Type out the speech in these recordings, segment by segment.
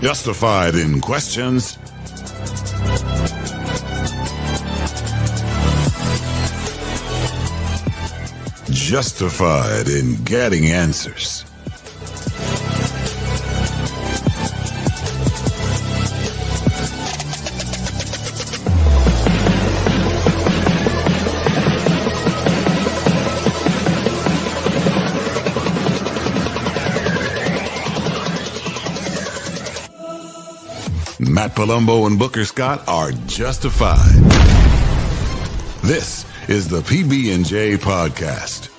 Justified in questions, justified in getting answers. Matt Palumbo and Booker Scott are justified. This is the PB&J podcast.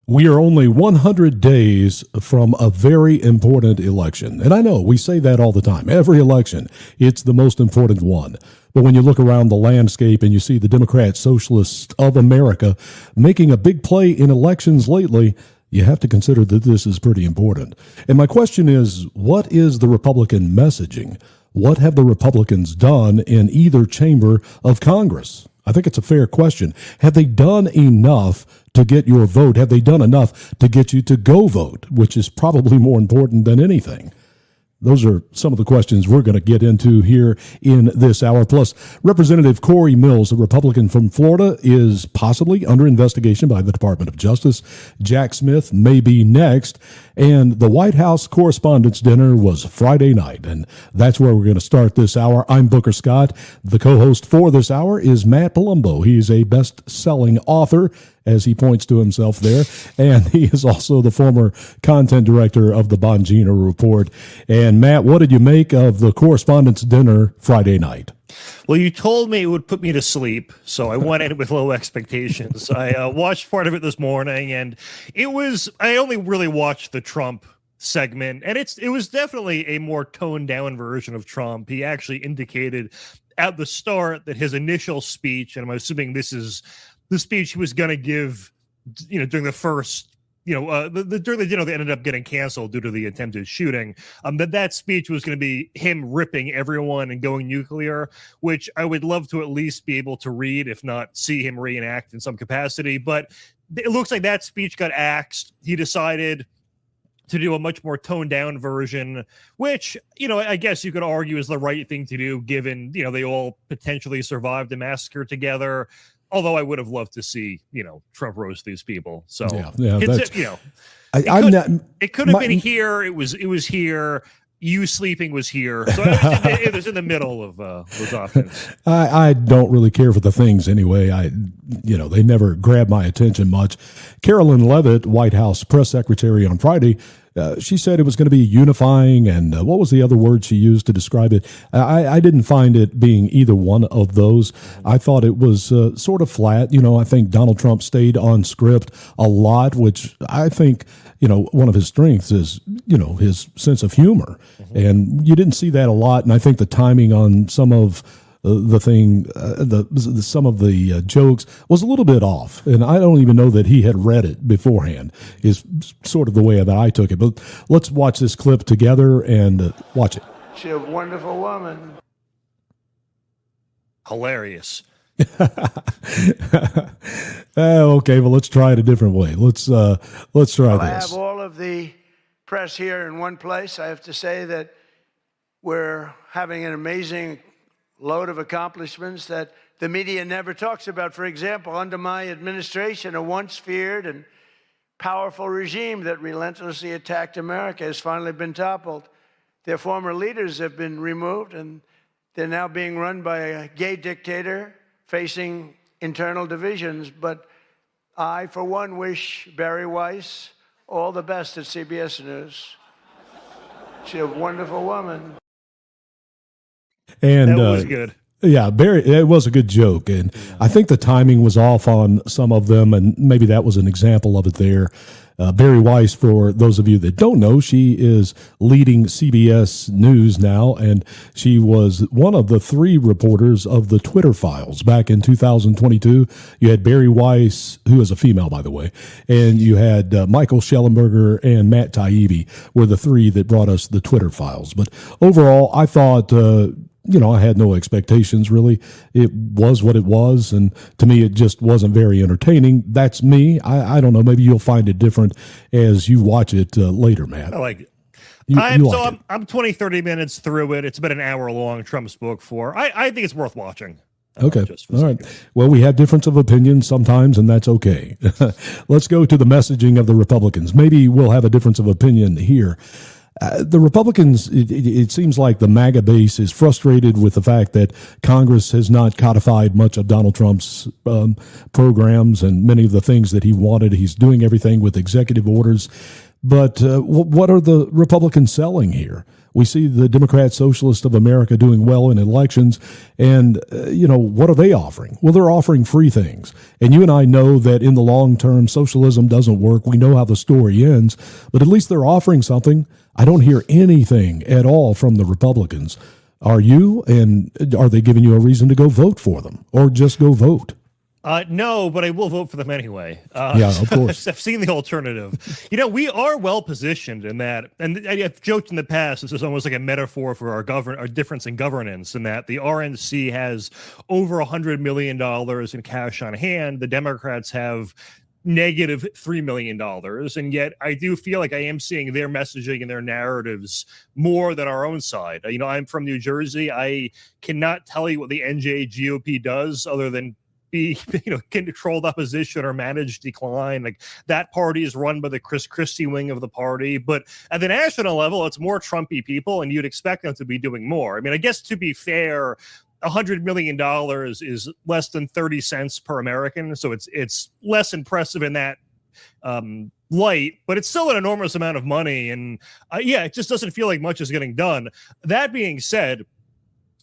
We are only 100 days from a very important election. And I know we say that all the time. Every election, it's the most important one. But when you look around the landscape and you see the Democrat Socialists of America making a big play in elections lately, you have to consider that this is pretty important. And my question is, what is the Republican messaging? What have the Republicans done in either chamber of Congress? I think it's a fair question. Have they done enough to get your vote? Have they done enough to get you to go vote, which is probably more important than anything? Those are some of the questions we're going to get into here in this hour. Plus, Representative Cory Mills, a Republican from Florida, is possibly under investigation by the Department of Justice. Jack Smith may be next. And the White House Correspondents' Dinner was Friday night, and that's where we're going to start this hour. I'm Booker Scott. The co-host for this hour is Matt Palumbo. He's a best-selling author, as he points to himself there, and he is also the former content director of the Bongino Report. And Matt, what did you make of the Correspondents' Dinner Friday night? Well, you told me it would put me to sleep, so I went in with low expectations. I watched part of it this morning, and I only really watched the Trump segment, and it was definitely a more toned down version of Trump. He actually indicated at the start that his initial speech, and I'm assuming this is the speech he was going to give, during the first, during the dinner that ended up getting canceled due to the attempted shooting, that speech was going to be him ripping everyone and going nuclear, which I would love to at least be able to read, if not see him reenact in some capacity. But it looks like that speech got axed. He decided to do a much more toned down version, which, I guess you could argue is the right thing to do, given, they all potentially survived a massacre together. Although I would have loved to see, Trump roast these people. So, it could have been here. It was here. You sleeping was here. So it was in the middle of those options. I don't really care for the things anyway. They never grab my attention much. Carolyn Leavitt, White House press secretary, on Friday, she said it was going to be unifying, and what was the other word she used to describe it? I didn't find it being either one of those. I thought it was sort of flat. I think Donald Trump stayed on script a lot, which I think, one of his strengths is, his sense of humor. Mm-hmm. And you didn't see that a lot, and I think the timing on some of some of the jokes was a little bit off, and I don't even know that he had read it beforehand, is sort of the way that I took it. But let's watch this clip together and watch it. She's a wonderful woman. Hilarious. Okay, well, let's try it a different way. Let's try this. I have all of the press here in one place. I have to say that we're having an amazing load of accomplishments that the media never talks about. For example, under my administration, a once feared and powerful regime that relentlessly attacked America has finally been toppled. Their former leaders have been removed, and they're now being run by a gay dictator facing internal divisions. But I, for one, wish Barry Weiss all the best at CBS News. She's a wonderful woman. And that was good. Yeah, Barry, it was a good joke. And I think the timing was off on some of them, and maybe that was an example of it there. Barry Weiss, for those of you that don't know, she is leading CBS News now, and she was one of the 3 reporters of the Twitter files back in 2022. You had Barry Weiss, who is a female, by the way, and you had Michael Schellenberger and Matt Taibbi were the 3 that brought us the Twitter files. But overall, I thought I had no expectations really. It was what it was, and to me, it just wasn't very entertaining. That's me. I don't know. Maybe you'll find it different as you watch it later, Matt. I like it. I'm I'm 20, 30 minutes through it. It's about an hour long. Trump spoke for. I think it's worth watching. Okay. All right. Well, we have difference of opinion sometimes, and that's okay. Let's go to the messaging of the Republicans. Maybe we'll have a difference of opinion here. The Republicans, it seems like the MAGA base is frustrated with the fact that Congress has not codified much of Donald Trump's programs and many of the things that he wanted. He's doing everything with executive orders. But what are the Republicans selling here? We see the Democrat Socialist of America doing well in elections, and, what are they offering? Well, they're offering free things. And you and I know that in the long term, socialism doesn't work. We know how the story ends, but at least they're offering something. I don't hear anything at all from the Republicans. Are you? And are they giving you a reason to go vote for them, or just go vote? No, but I will vote for them anyway. Yeah, of course. I've seen the alternative. We are well positioned in that, and I've joked in the past, this is almost like a metaphor for our difference in governance, in that the RNC has over $100 million in cash on hand. The Democrats have negative $3 million. And yet I do feel like I am seeing their messaging and their narratives more than our own side. I'm from New Jersey. I cannot tell you what the NJ GOP does other than be controlled opposition or managed decline. Like, that party is run by the Chris Christie wing of the party, but at the national level it's more Trumpy people, and you'd expect them to be doing more. I guess to be fair, $100 million is less than 30 cents per American, so it's less impressive in that light, but it's still an enormous amount of money, and it just doesn't feel like much is getting done. That being said,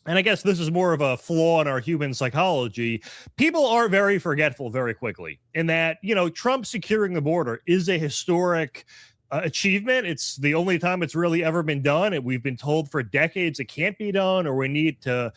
and I guess this is more of a flaw in our human psychology, people are very forgetful very quickly, in that, Trump securing the border is a historic achievement. It's the only time it's really ever been done. And we've been told for decades it can't be done, or we need to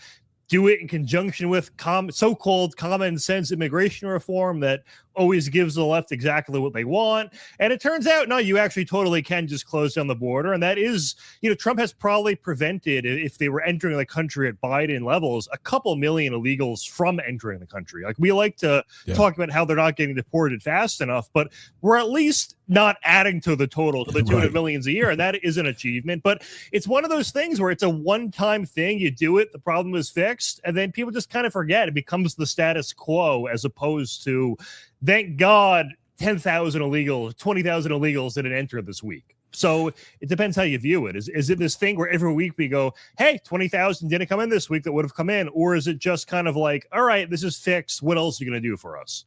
do it in conjunction with so-called common sense immigration reform that always gives the left exactly what they want. And it turns out, no, you actually totally can just close down the border. And that is, Trump has probably prevented, if they were entering the country at Biden levels, a couple million illegals from entering the country. Like, we like to talk about how they're not getting deported fast enough, but we're at least not adding to the total, to the 200 millions a year. And that is an achievement. But it's one of those things where it's a one-time thing. You do it, the problem is fixed, and then people just kind of forget. It becomes the status quo, as opposed to, thank God, 10,000 illegals, 20,000 illegals didn't enter this week. So it depends how you view it. Is it this thing where every week we go, hey, 20,000 didn't come in this week that would have come in? Or is it just kind of like, all right, this is fixed. What else are you going to do for us?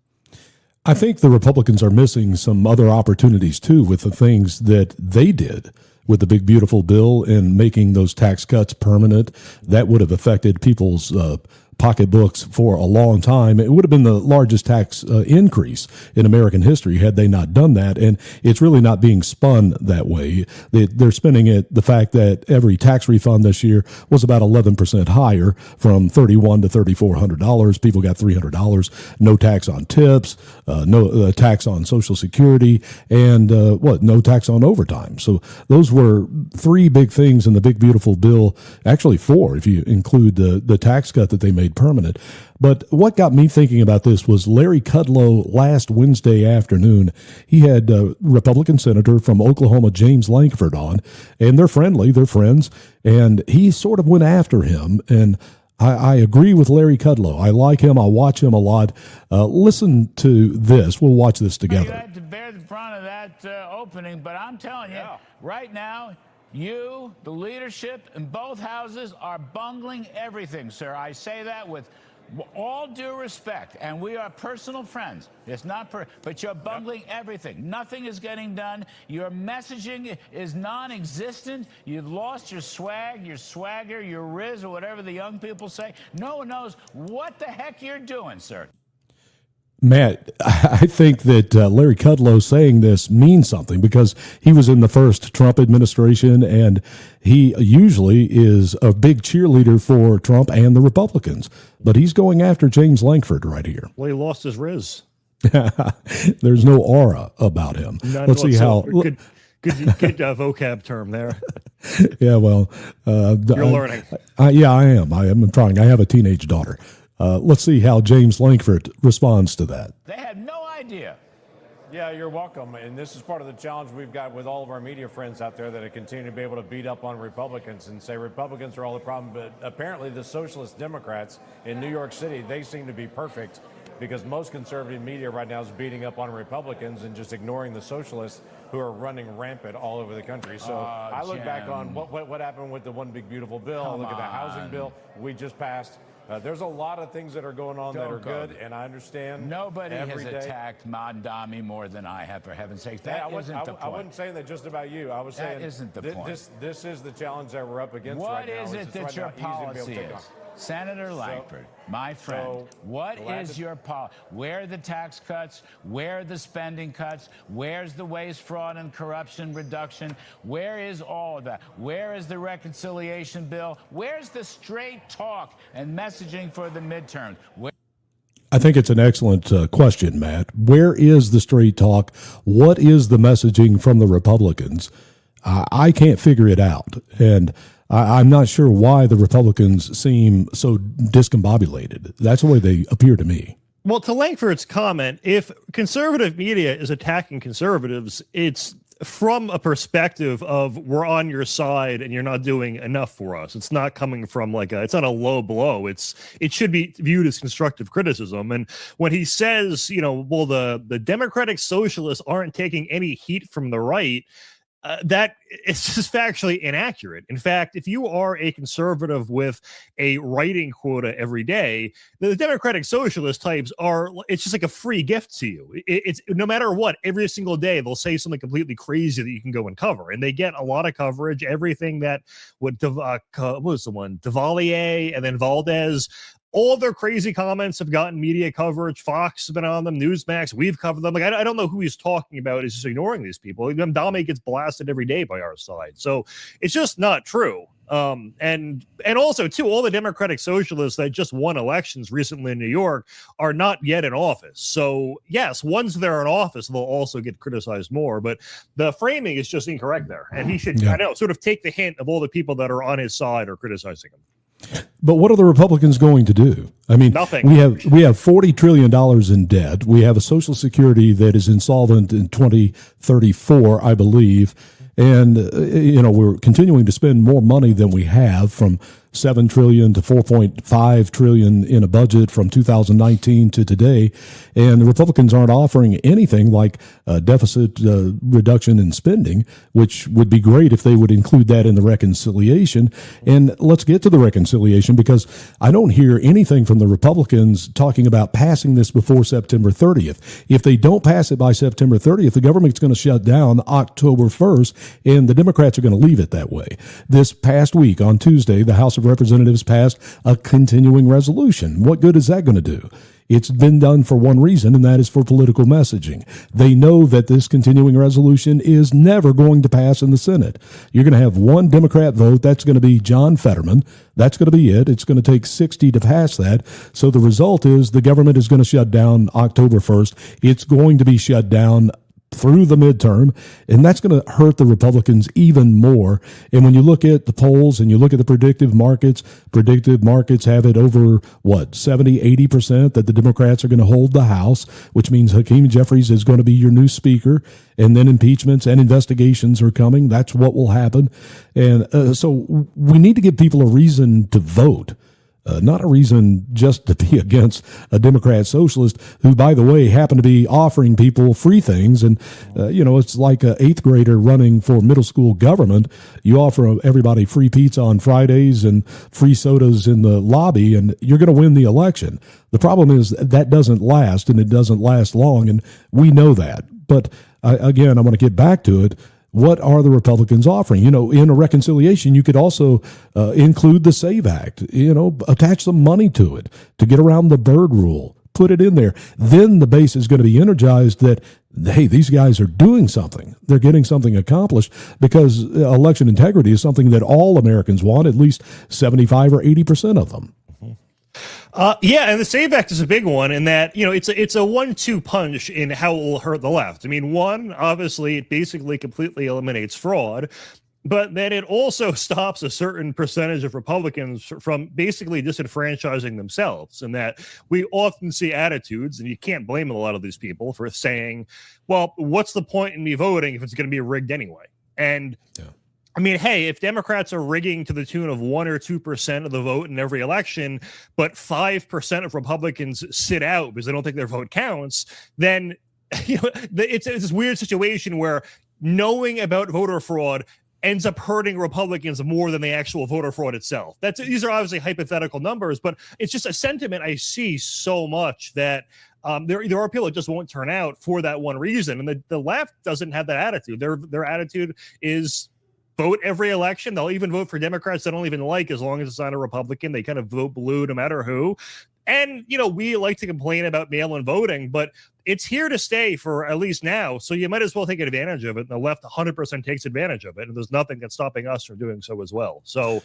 I think the Republicans are missing some other opportunities, too, with the things that they did with the big, beautiful bill and making those tax cuts permanent. That would have affected people's pocketbooks for a long time. It would have been the largest tax increase in American history had they not done that. And it's really not being spun that way. They're spinning it, the fact that every tax refund this year was about 11% higher, from $3,100 to $3,400. People got $300. No tax on tips, no tax on Social Security, and no tax on overtime. So those were three big things in the big, beautiful bill. Actually, four, if you include the tax cut that they made permanent. But what got me thinking about this was Larry Kudlow last Wednesday afternoon. He had Republican Senator from Oklahoma, James Lankford, on, and they're friendly, they're friends, and he sort of went after him. And I agree with Larry Kudlow. I like him. I watch him a lot. Listen to this. We'll watch this together. You had to bear the brunt of that opening, but I'm telling you, right now, you, the leadership in both houses, are bungling everything, sir. I say that with all due respect, and we are personal friends. It's not, but you're bungling everything. Nothing is getting done. Your messaging is non-existent. You've lost your swag, your swagger, your riz, or whatever the young people say. No one knows what the heck you're doing, sir. Matt, I think that Larry Kudlow saying this means something, because he was in the first Trump administration, and he usually is a big cheerleader for Trump and the Republicans. But he's going after James Lankford right here. Well, he lost his riz. There's no aura about him. None Let's see how. Good Good vocab term there. Yeah, well, You're learning. Yeah, I am. I'm trying. I have a teenage daughter. Let's see how James Lankford responds to that. They had no idea. Yeah, you're welcome. And this is part of the challenge we've got with all of our media friends out there that continue to be able to beat up on Republicans and say Republicans are all the problem. But apparently the socialist Democrats in New York City, they seem to be perfect because most conservative media right now is beating up on Republicans and just ignoring the socialists who are running rampant all over the country. So I look back on what happened with the One Big Beautiful Bill. I look at the housing bill we just passed. There's a lot of things that are going on that are good, and I understand. Nobody has attacked Mondami more than I have, for heaven's sake. That isn't the point. I wasn't saying that just about you. I was saying that isn't the point. This is the challenge that we're up against right now. What is it that your policy is? Senator Lankford, my friend, what is your policy? Where are the tax cuts? Where are the spending cuts? Where's the waste, fraud, and corruption reduction? Where is all of that? Where is the reconciliation bill? Where's the straight talk and messaging for the midterms? I think it's an excellent question, Matt. Where is the straight talk? What is the messaging from the Republicans? I can't figure it out. And I'm not sure why the Republicans seem so discombobulated. That's the way they appear to me. Well, to Lankford's comment, if conservative media is attacking conservatives, it's from a perspective of we're on your side and you're not doing enough for us. It's not coming from it's not a low blow. It should be viewed as constructive criticism. And when he says, well, the Democratic Socialists aren't taking any heat from the right, that is just factually inaccurate. In fact, if you are a conservative with a writing quota every day, the Democratic Socialist types it's just like a free gift to you. It's no matter what, every single day they'll say something completely crazy that you can go and cover. And they get a lot of coverage, everything that what was the one? Duvalier and then Valdez. All of their crazy comments have gotten media coverage. Fox has been on them. Newsmax, we've covered them. I don't know who he's talking about. He's just ignoring these people. Dame gets blasted every day by our side. So it's just not true. And also, too, all the Democratic Socialists that just won elections recently in New York are not yet in office. So, yes, once they're in office, they'll also get criticized more. But the framing is just incorrect there. And he should, sort of take the hint of all the people that are on his side or criticizing him. But what are the Republicans going to do? I mean, nothing. We have $40 trillion in debt. We have a Social Security that is insolvent in 2034, I believe. And, we're continuing to spend more money than we have, from $7 trillion to $4.5 trillion in a budget from 2019 to today. And the Republicans aren't offering anything like a deficit reduction in spending, which would be great if they would include that in the reconciliation. And let's get to the reconciliation, because I don't hear anything from the Republicans talking about passing this before September 30th. If they don't pass it by September 30th, the government's going to shut down October 1st, and the Democrats are going to leave it that way. This past week, on Tuesday, the House of Representatives passed a continuing resolution. What good is that going to do? It's been done for one reason, and that is for political messaging. They know that this continuing resolution is never going to pass in the Senate. You're going to have one Democrat vote. That's going to be John Fetterman. That's going to be it. It's going to take 60 to pass that. So the result is the government is going to shut down October 1st. It's going to be shut down through the midterm, and that's going to hurt the Republicans even more. And when you look at the polls and you look at the predictive markets have it over, 70-80% that the Democrats are going to hold the House, which means Hakeem Jeffries is going to be your new speaker, and then impeachments and investigations are coming. That's what will happen. And so we need to give people a reason to vote. Not a reason just to be against a Democrat socialist who, by the way, happen to be offering people free things. And, it's like an 8th grader running for middle school government. You offer everybody free pizza on Fridays and free sodas in the lobby, and you're going to win the election. The problem is that doesn't last, and it doesn't last long, and we know that. But, again, I want to get back to it. What are the Republicans offering? In a reconciliation, you could also include the SAVE Act, attach some money to it to get around the Byrd rule, put it in there. Then the base is going to be energized that, hey, these guys are doing something. They're getting something accomplished, because election integrity is something that all Americans want, at least 75 or 80% of them. Yeah, and the SAVE Act is a big one in that, it's a 1-2 punch in how it will hurt the left. I mean, one, obviously, it basically completely eliminates fraud, but then it also stops a certain percentage of Republicans from basically disenfranchising themselves, and that we often see attitudes, and you can't blame a lot of these people for saying, well, what's the point in me voting if it's going to be rigged anyway? And I mean, hey, if Democrats are rigging to the tune of 1 or 2% of the vote in every election, but 5% of Republicans sit out because they don't think their vote counts, then it's this weird situation where knowing about voter fraud ends up hurting Republicans more than the actual voter fraud itself. These are obviously hypothetical numbers, but it's just a sentiment I see so much that there are people that just won't turn out for that one reason. And the left doesn't have that attitude. Their attitude is vote every election. They'll even vote for Democrats they don't even like as long as it's not a Republican. They kind of vote blue no matter who. And, we like to complain about mail-in voting, but it's here to stay for at least now. So you might as well take advantage of it. And the left 100% takes advantage of it. And there's nothing that's stopping us from doing so as well. So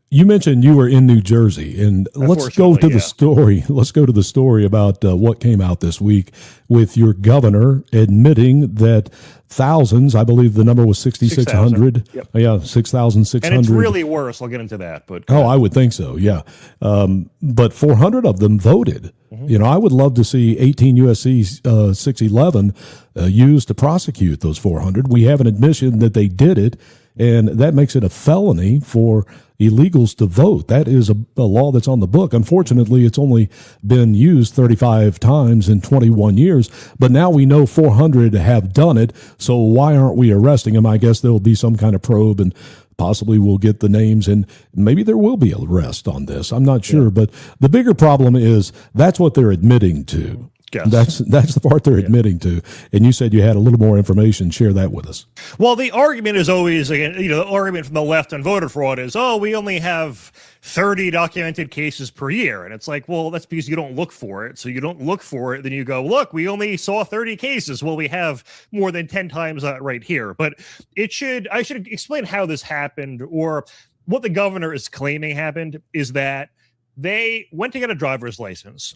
you mentioned you were in New Jersey, and let's go to the story. Let's go to the story about what came out this week with your governor admitting that thousands, I believe the number was 6,600. Yep. Yeah, 6,600. And it's really worse. I'll get into that. But I would think so, yeah. But 400 of them voted. Mm-hmm. I would love to see 18 U.S.C. 611 used to prosecute those 400. We have an admission that they did it, and that makes it a felony for illegals to vote. That is a law that's on the book. Unfortunately, it's only been used 35 times in 21 years, but now we know 400 have done it, so why aren't we arresting them? I guess there will be some kind of probe, and possibly we'll get the names, and maybe there will be an arrest on this. I'm not sure, but the bigger problem is that's what they're admitting to. Yes. That's the part they're admitting to. And you said you had a little more information. Share that with us. Well, the argument is always, the argument from the left on voter fraud is, we only have 30 documented cases per year. And it's like, well, that's because you don't look for it. So you don't look for it. Then you go, look, we only saw 30 cases. Well, we have more than 10 times that right here. But I should explain how this happened, or what the governor is claiming happened is that they went to get a driver's license.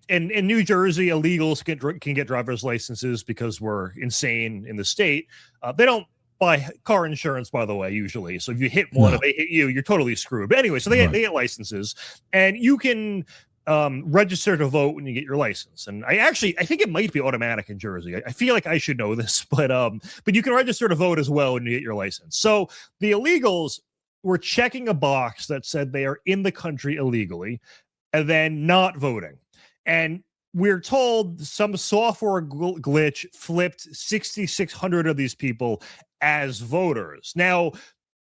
In New Jersey, illegals can get driver's licenses because we're insane in the state. They don't buy car insurance, by the way, usually. So if you hit one, if they hit you, you're totally screwed. But anyway, so they get licenses, and you can register to vote when you get your license. And I think it might be automatic in Jersey. I feel like I should know this, but you can register to vote as well when you get your license. So the illegals were checking a box that said they are in the country illegally, and then not voting. And we're told some software glitch flipped 6,600 of these people as voters. Now,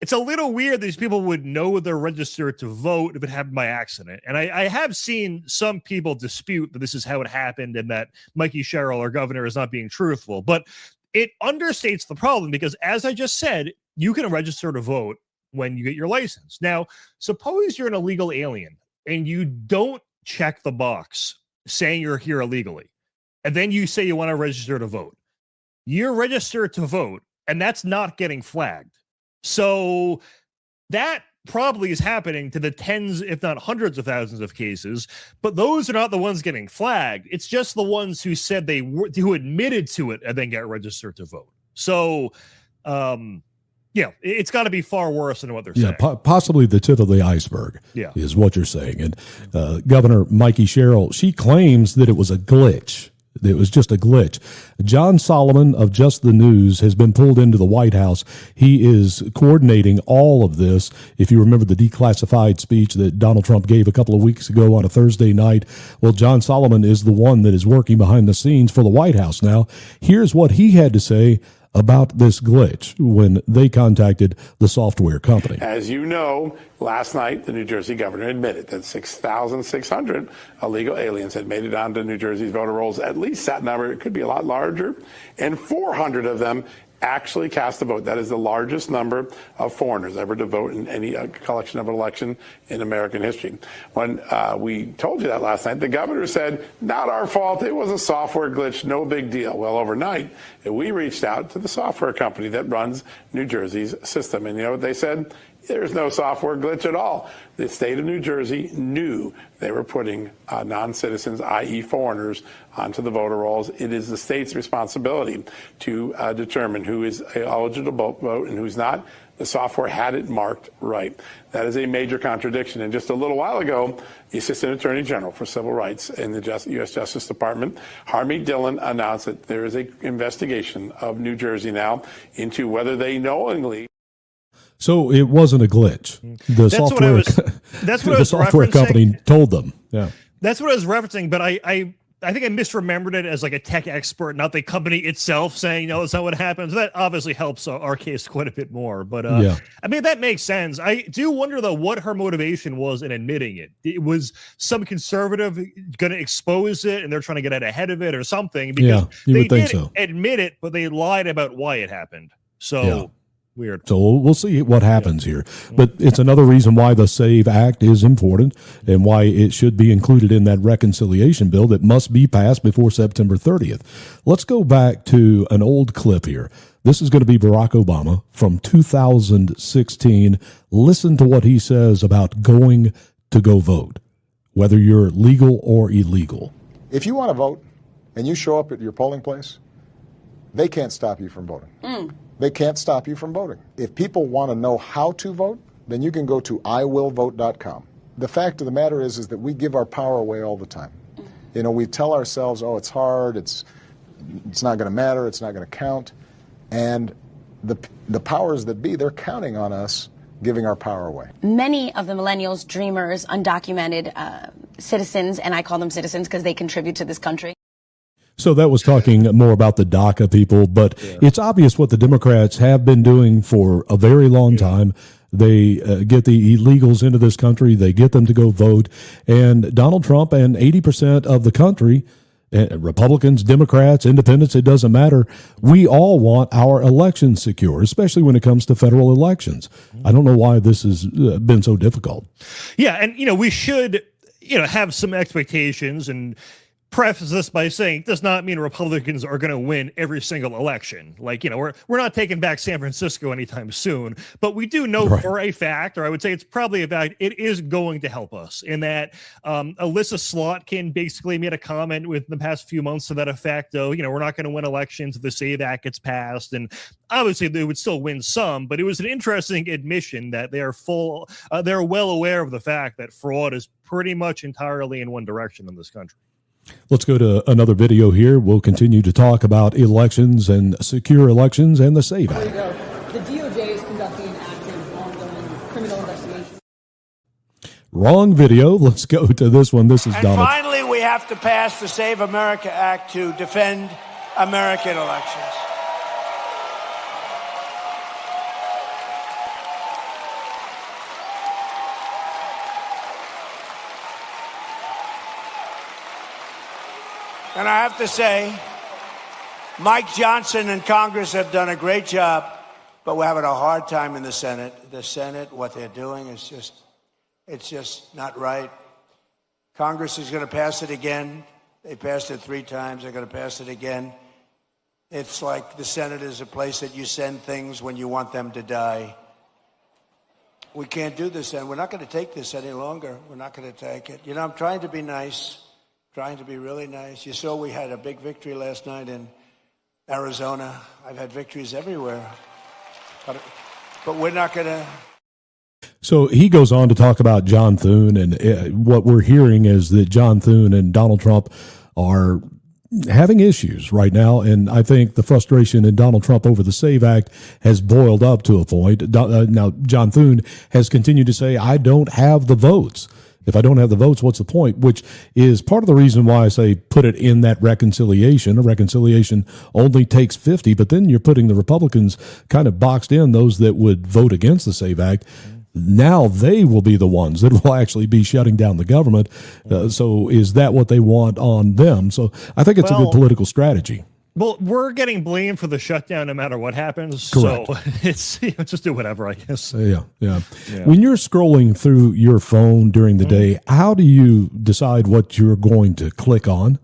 it's a little weird these people would know they're registered to vote if it happened by accident. And I have seen some people dispute that this is how it happened and that Mickie Sherrill, our governor, is not being truthful. But it understates the problem because, as I just said, you can register to vote when you get your license. Now, suppose you're an illegal alien and you don't check the box saying you're here illegally, and then you say you want to register to vote. You're registered to vote, and that's not getting flagged. So that probably is happening to the tens, if not hundreds of thousands of cases, but those are not the ones getting flagged. It's just the ones who said who admitted to it and then get registered to vote. So, it's got to be far worse than what they're saying. Possibly the tip of the iceberg is what you're saying. And Governor Mickie Sherrill, she claims that it was a glitch. It was just a glitch. John Solomon of Just the News has been pulled into the White House. He is coordinating all of this. If you remember the declassified speech that Donald Trump gave a couple of weeks ago on a Thursday night, well, John Solomon is the one that is working behind the scenes for the White House now. Here's what he had to say about this glitch when they contacted the software company. As you know, last night, the New Jersey governor admitted that 6,600 illegal aliens had made it onto New Jersey's voter rolls. At least that number, it could be a lot larger. And 400 of them actually cast a vote. That is the largest number of foreigners ever to vote in any collection of an election in American history. When we told you that last night, the governor said, not our fault. It was a software glitch. No big deal. Well, overnight, we reached out to the software company that runs New Jersey's system. And you know what they said? There's no software glitch at all. The state of New Jersey knew they were putting non-citizens, i.e. foreigners, onto the voter rolls. It is the state's responsibility to determine who is eligible to vote and who's not. The software had it marked right. That is a major contradiction. And just a little while ago, the Assistant Attorney General for Civil Rights in the U.S. Justice Department, Harmeet Dillon, announced that there is an investigation of New Jersey now into whether they knowingly. So it wasn't a glitch. The software, that's what the software company told them. Yeah, that's what I was referencing. But I think I misremembered it as like a tech expert, not the company itself saying, no, that's not what happens. That obviously helps our case quite a bit more. But yeah. I mean, that makes sense. I do wonder, though, what her motivation was in admitting it. It was some conservative going to expose it and they're trying to get out ahead of it or something, because they did admit it, but they lied about why it happened. So. Yeah. Weird. So we'll see what happens here. But it's another reason why the SAVE Act is important and why it should be included in that reconciliation bill that must be passed before September 30th. Let's go back to an old clip here. This is going to be Barack Obama from 2016. Listen to what he says about going to go vote, whether you're legal or illegal. If you want to vote and you show up at your polling place, they can't stop you from voting. They can't stop you from voting. If people want to know how to vote, then you can go to iwillvote.com. The fact of the matter is that we give our power away all the time. You know, we tell ourselves, oh, it's hard, it's not going to matter, it's not going to count. And the powers that be, they're counting on us giving our power away. Many of the millennials, dreamers, undocumented citizens, and I call them citizens because they contribute to this country. So that was talking more about the DACA people, but it's obvious what the Democrats have been doing for a very long time. They get the illegals into this country. They get them to go vote. And Donald Trump and 80% of the country, Republicans, Democrats, independents, it doesn't matter. We all want our elections secure, especially when it comes to federal elections. I don't know why this has been so difficult. Yeah, and, we should, have some expectations and preface this by saying it does not mean Republicans are going to win every single election. Like, we're not taking back San Francisco anytime soon, but we do know for a fact, or I would say it's probably a fact, it is going to help us in that Alyssa Slotkin basically made a comment within the past few months to that effect, though, we're not going to win elections if the SAVE Act gets passed. And obviously they would still win some, but it was an interesting admission that they are they're well aware of the fact that fraud is pretty much entirely in one direction in this country. Let's go to another video here. We'll continue to talk about elections and secure elections and the SAVE Act. The DOJ is conducting an active, ongoing criminal investigation. Wrong video. Let's go to this one. This is Donald. And finally, we have to pass the Save America Act to defend American elections. And I have to say, Mike Johnson and Congress have done a great job, but we're having a hard time in the Senate. The Senate, what they're doing is it's just not right. Congress is going to pass it again. They passed it 3 times. They're going to pass it again. It's like the Senate is a place that you send things when you want them to die. We can't do this, and we're not going to take this any longer. We're not going to take it. I'm trying to be nice. Trying to be really nice. You saw we had a big victory last night in Arizona. I've had victories everywhere. But we're not going to. So he goes on to talk about John Thune, and what we're hearing is that John Thune and Donald Trump are having issues right now, and I think the frustration in Donald Trump over the SAVE Act has boiled up to a point. Now, John Thune has continued to say, I don't have the votes. If I don't have the votes, what's the point? Which is part of the reason why I say put it in that reconciliation. A reconciliation only takes 50, but then you're putting the Republicans kind of boxed in, those that would vote against the SAVE Act. Now they will be the ones that will actually be shutting down the government. So is that what they want on them? So I think it's a good political strategy. Well, we're getting blamed for the shutdown no matter what happens. Correct. So it's just do whatever, I guess. Yeah. When you're scrolling through your phone during the day, how do you decide what you're going to click on?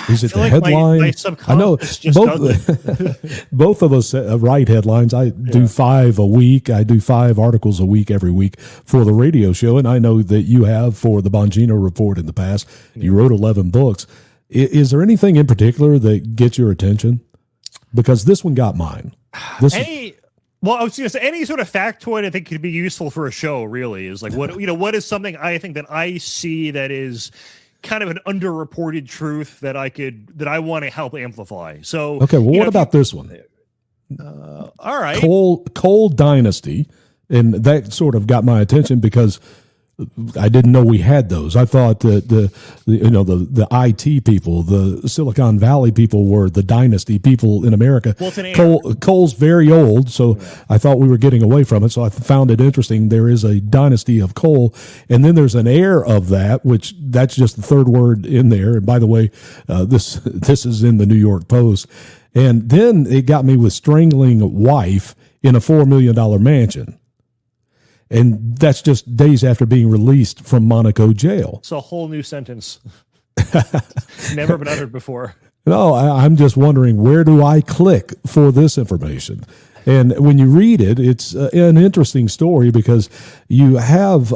Is it the like headline? my I know subconscious just does it. both of us write headlines. I do 5 a week. I do 5 articles a week every week for the radio show, and I know that you have for the Bongino Report in the past. You wrote 11 books. Is there anything in particular that gets your attention? Because this one got mine. Well, I was going to say any sort of factoid I think could be useful for a show. Really, is like what is something I think that I see that is kind of an underreported truth that I want to help amplify. So okay, well, what about this one? All right, Coal Dynasty, and that sort of got my attention because I didn't know we had those. I thought that the IT people, the Silicon Valley people, were the dynasty people in America. Coal's very old, so I thought we were getting away from it. So I found it interesting. There is a dynasty of coal, and then there's an heir of that, which that's just the third word in there. And by the way, this is in the New York Post. And then it got me with strangling wife in a $4 million mansion. And that's just days after being released from Monaco jail. It's a whole new sentence. Never been uttered before. No, I'm just wondering, where do I click for this information? And when you read it, it's an interesting story because you have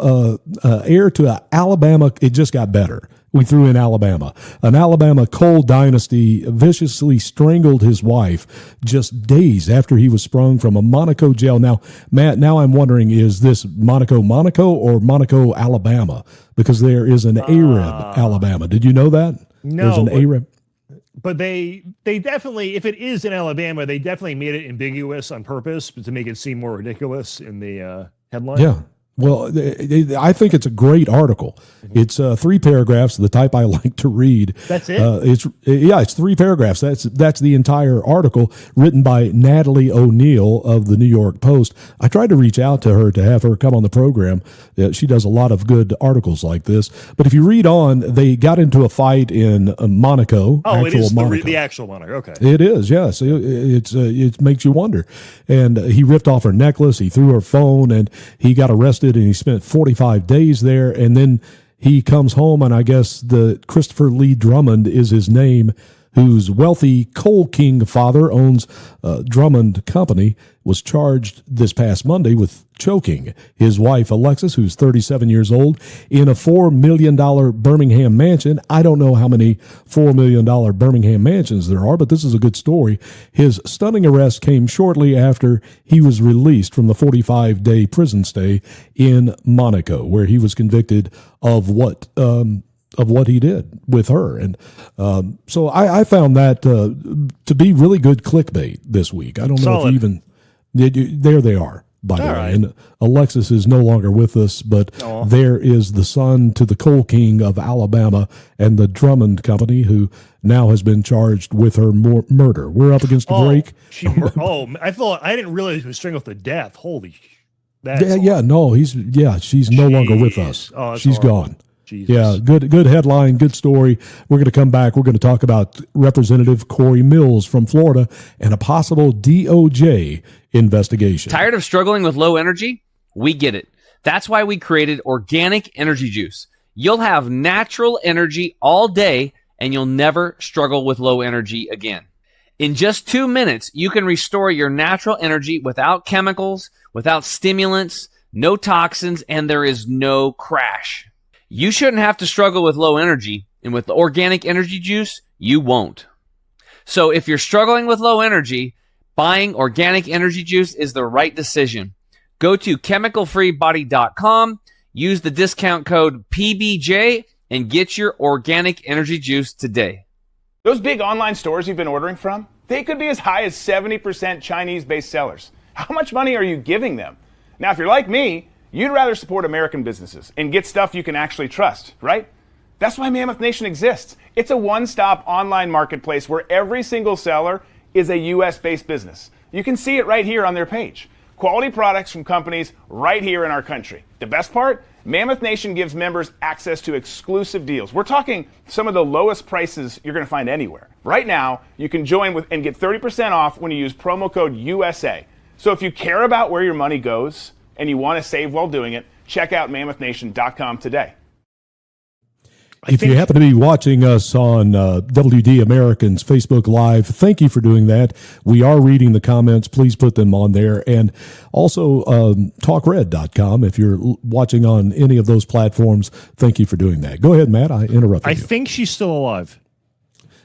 heir to Alabama. It just got better. We threw in Alabama. An Alabama coal dynasty viciously strangled his wife just days after he was sprung from a Monaco jail. Now, Matt, I'm wondering, is this Monaco or Monaco, Alabama? Because there is an Arab, Alabama. Did you know that? No. There's an Arab. But they definitely, if it is in Alabama, they definitely made it ambiguous on purpose to make it seem more ridiculous in the headline. Yeah. Well, I think it's a great article. It's 3 paragraphs, the type I like to read. That's it? It's 3 paragraphs. That's the entire article, written by Natalie O'Neill of the New York Post. I tried to reach out to her to have her come on the program. She does a lot of good articles like this. But if you read on, they got into a fight in Monaco. Oh, it is Monaco. the actual Monaco. Okay. It is, yes. It makes you wonder. And he ripped off her necklace. He threw her phone, and he got arrested. And he spent 45 days there, and then he comes home, and I guess the Christopher Lee Drummond is his name, whose wealthy coal king father owns Drummond Company, was charged this past Monday with choking his wife, Alexis, who's 37 years old, in a $4 million Birmingham mansion. I don't know how many $4 million Birmingham mansions there are, but this is a good story. His stunning arrest came shortly after he was released from the 45-day prison stay in Monaco, where he was convicted of what he did with her. And so I found that to be really good clickbait this week. I don't know if even there they are, by the way. Right. And Alexis is no longer with us, but there is the son to the coal king of Alabama and the Drummond Company, who now has been charged with her murder. We're up against a break. I didn't realize he was strangled to death. Holy she's no longer with us. She's gone. Jesus. Yeah, good headline, good story. We're going to come back. We're going to talk about Representative Cory Mills from Florida and a possible DOJ investigation. Tired of struggling with low energy? We get it. That's why we created Organic Energy Juice. You'll have natural energy all day, and you'll never struggle with low energy again. In just 2 minutes, you can restore your natural energy without chemicals, without stimulants, no toxins, and there is no crash. You shouldn't have to struggle with low energy, and with the Organic Energy Juice, you won't. So if you're struggling with low energy, buying Organic Energy Juice is the right decision. Go to chemicalfreebody.com, use the discount code PBJ, and get your Organic Energy Juice today. Those big online stores you've been ordering from, they could be as high as 70% Chinese-based sellers. How much money are you giving them? Now, if you're like me, you'd rather support American businesses and get stuff you can actually trust, right? That's why Mammoth Nation exists. It's a one-stop online marketplace where every single seller is a U.S.-based business. You can see it right here on their page. Quality products from companies right here in our country. The best part? Mammoth Nation gives members access to exclusive deals. We're talking some of the lowest prices you're going to find anywhere. Right now, you can join and get 30% off when you use promo code USA. So if you care about where your money goes, and you want to save while doing it, check out mammothnation.com today. If you happen to be watching us on WD Americans Facebook Live, thank you for doing that. We are reading the comments. Please put them on there. And also talkred.com. If you're watching on any of those platforms, thank you for doing that. Go ahead, Matt. I interrupted you. I think she's still alive.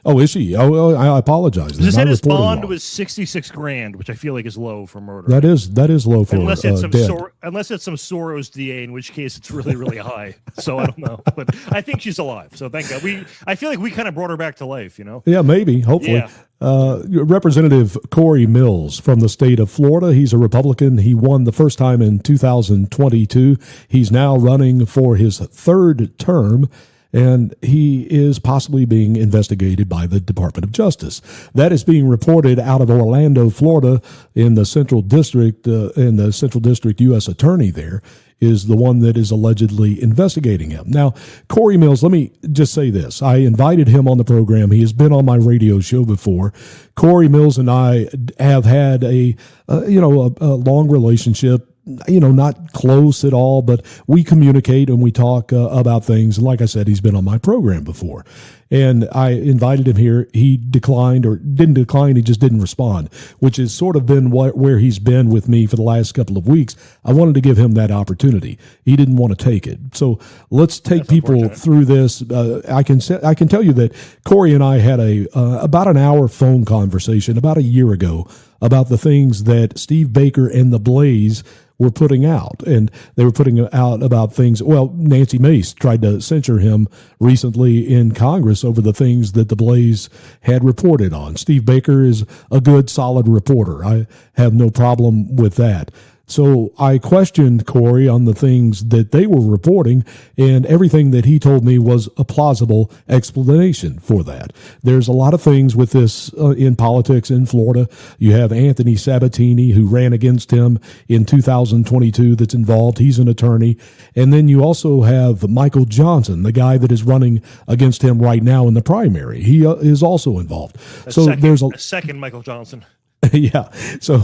Oh, is she? Oh, I apologize. They said his bond was $66,000, which I feel like is low for murder. That is low for unless it's some dead. unless it's some Soros DA, in which case it's really really high. So I don't know, but I think she's alive. So thank God. I feel like we kind of brought her back to life. You know? Yeah, maybe. Hopefully. Yeah. Representative Cory Mills from the state of Florida. He's a Republican. He won the first time in 2022. He's now running for his third term, and he is possibly being investigated by the Department of Justice. That is being reported out of Orlando, Florida, in the Central District, U.S. Attorney there is the one that is allegedly investigating him. Now, Cory Mills, let me just say this. I invited him on the program. He has been on my radio show before. Cory Mills and I have had a long relationship. Not close at all, but we communicate and we talk about things. And like I said, he's been on my program before. And I invited him here. He declined, or didn't decline, he just didn't respond, which has sort of been where he's been with me for the last couple of weeks. I wanted to give him that opportunity. He didn't want to take it. So let's take people through this. I can tell you that Cory and I had about an hour phone conversation about a year ago about the things that Steve Baker and the Blaze were putting out. And they were putting out about things. Well, Nancy Mace tried to censure him recently in Congress over the things that the Blaze had reported on. Steve Baker is a good, solid reporter. I have no problem with that. So I questioned Cory on the things that they were reporting, and everything that he told me was a plausible explanation for that. There's a lot of things with this in politics in Florida. You have Anthony Sabatini, who ran against him in 2022, that's involved. He's an attorney. And then you also have Michael Johnson, the guy that is running against him right now in the primary. He is also involved. There's a second Michael Johnson. Yeah. So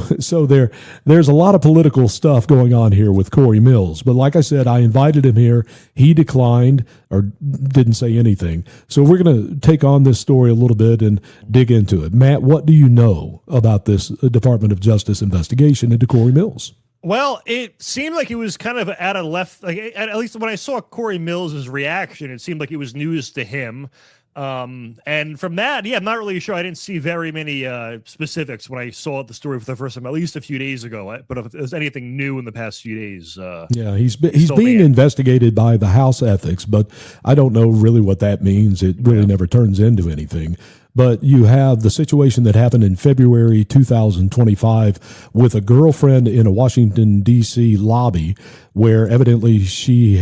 there's a lot of political stuff going on here with Cory Mills. But like I said, I invited him here. He declined or didn't say anything. So we're going to take on this story a little bit and dig into it. Matt, what do you know about this Department of Justice investigation into Cory Mills? Well, it seemed like it was kind of at a left, like at least when I saw Cory Mills' reaction, it seemed like it was news to him. And from that, I'm not really sure. I didn't see very many specifics when I saw the story for the first time, at least a few days ago. But if there's anything new in the past few days, he's being investigated by the House Ethics, but I don't know really what that means. It really never turns into anything. But you have the situation that happened in February 2025 with a girlfriend in a Washington, D.C. lobby where evidently she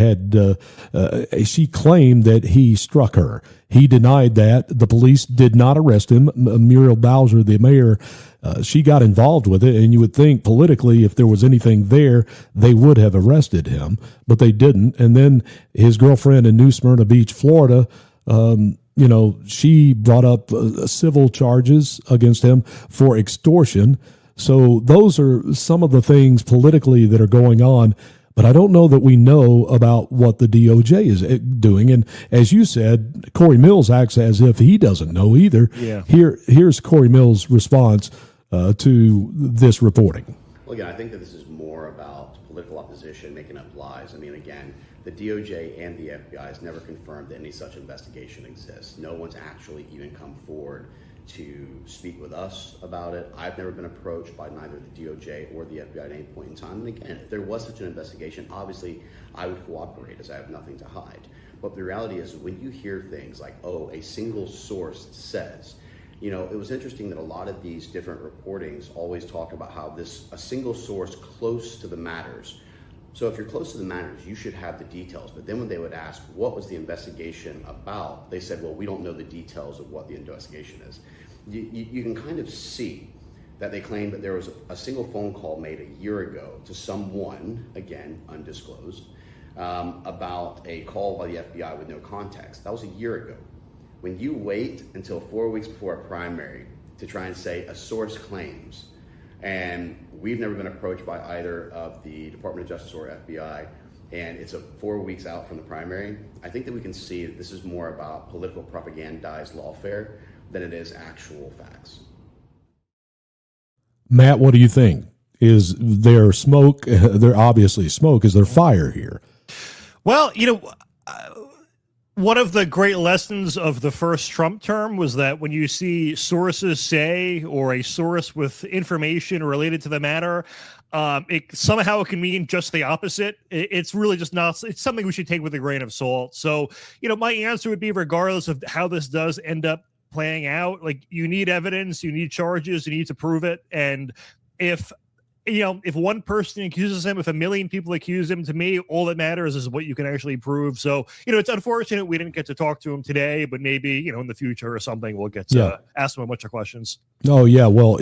claimed that he struck her. He denied that. The police did not arrest him. Muriel Bowser, the mayor, she got involved with it. And you would think politically, if there was anything there, they would have arrested him, but they didn't. And then his girlfriend in New Smyrna Beach, Florida, she brought up civil charges against him for extortion. So those are some of the things politically that are going on. But I don't know that we know about what the DOJ is doing. And as you said, Cory Mills acts as if he doesn't know either. Yeah. Here's Cory Mills' response to this reporting. Well, again, I think that this is more about political opposition making up lies. I mean, again, the DOJ and the FBI has never confirmed that any such investigation exists. No one's actually even come forward to speak with us about it. I've never been approached by neither the DOJ or the FBI at any point in time. And again, if there was such an investigation, obviously I would cooperate, as I have nothing to hide. But the reality is, when you hear things like, a single source says, it was interesting that a lot of these different reportings always talk about how a single source close to the matters. So if you're close to the matters, you should have the details. But then when they would ask, what was the investigation about? They said, well, we don't know the details of what the investigation is. You can kind of see that they claim that there was a single phone call made a year ago to someone, again, undisclosed, about a call by the FBI with no context. That was a year ago. When you wait until 4 weeks before a primary to try and say a source claims, and we've never been approached by either of the Department of Justice or FBI, and it's 4 weeks out from the primary, I think that we can see that this is more about political propagandized lawfare than it is actual facts. Matt, what do you think? Is there smoke? There obviously smoke. Is there fire here? Well, one of the great lessons of the first Trump term was that when you see sources say, or a source with information related to the matter, it somehow can mean just the opposite. It's really just not, it's something we should take with a grain of salt. So, my answer would be, regardless of how this does end up playing out, like, you need evidence, you need charges, you need to prove it. And if one person accuses him, if a million people accuse him, to me, all that matters is what you can actually prove. So, it's unfortunate we didn't get to talk to him today, but maybe, in the future or something, we'll get to ask him a bunch of questions. Oh, yeah. Well,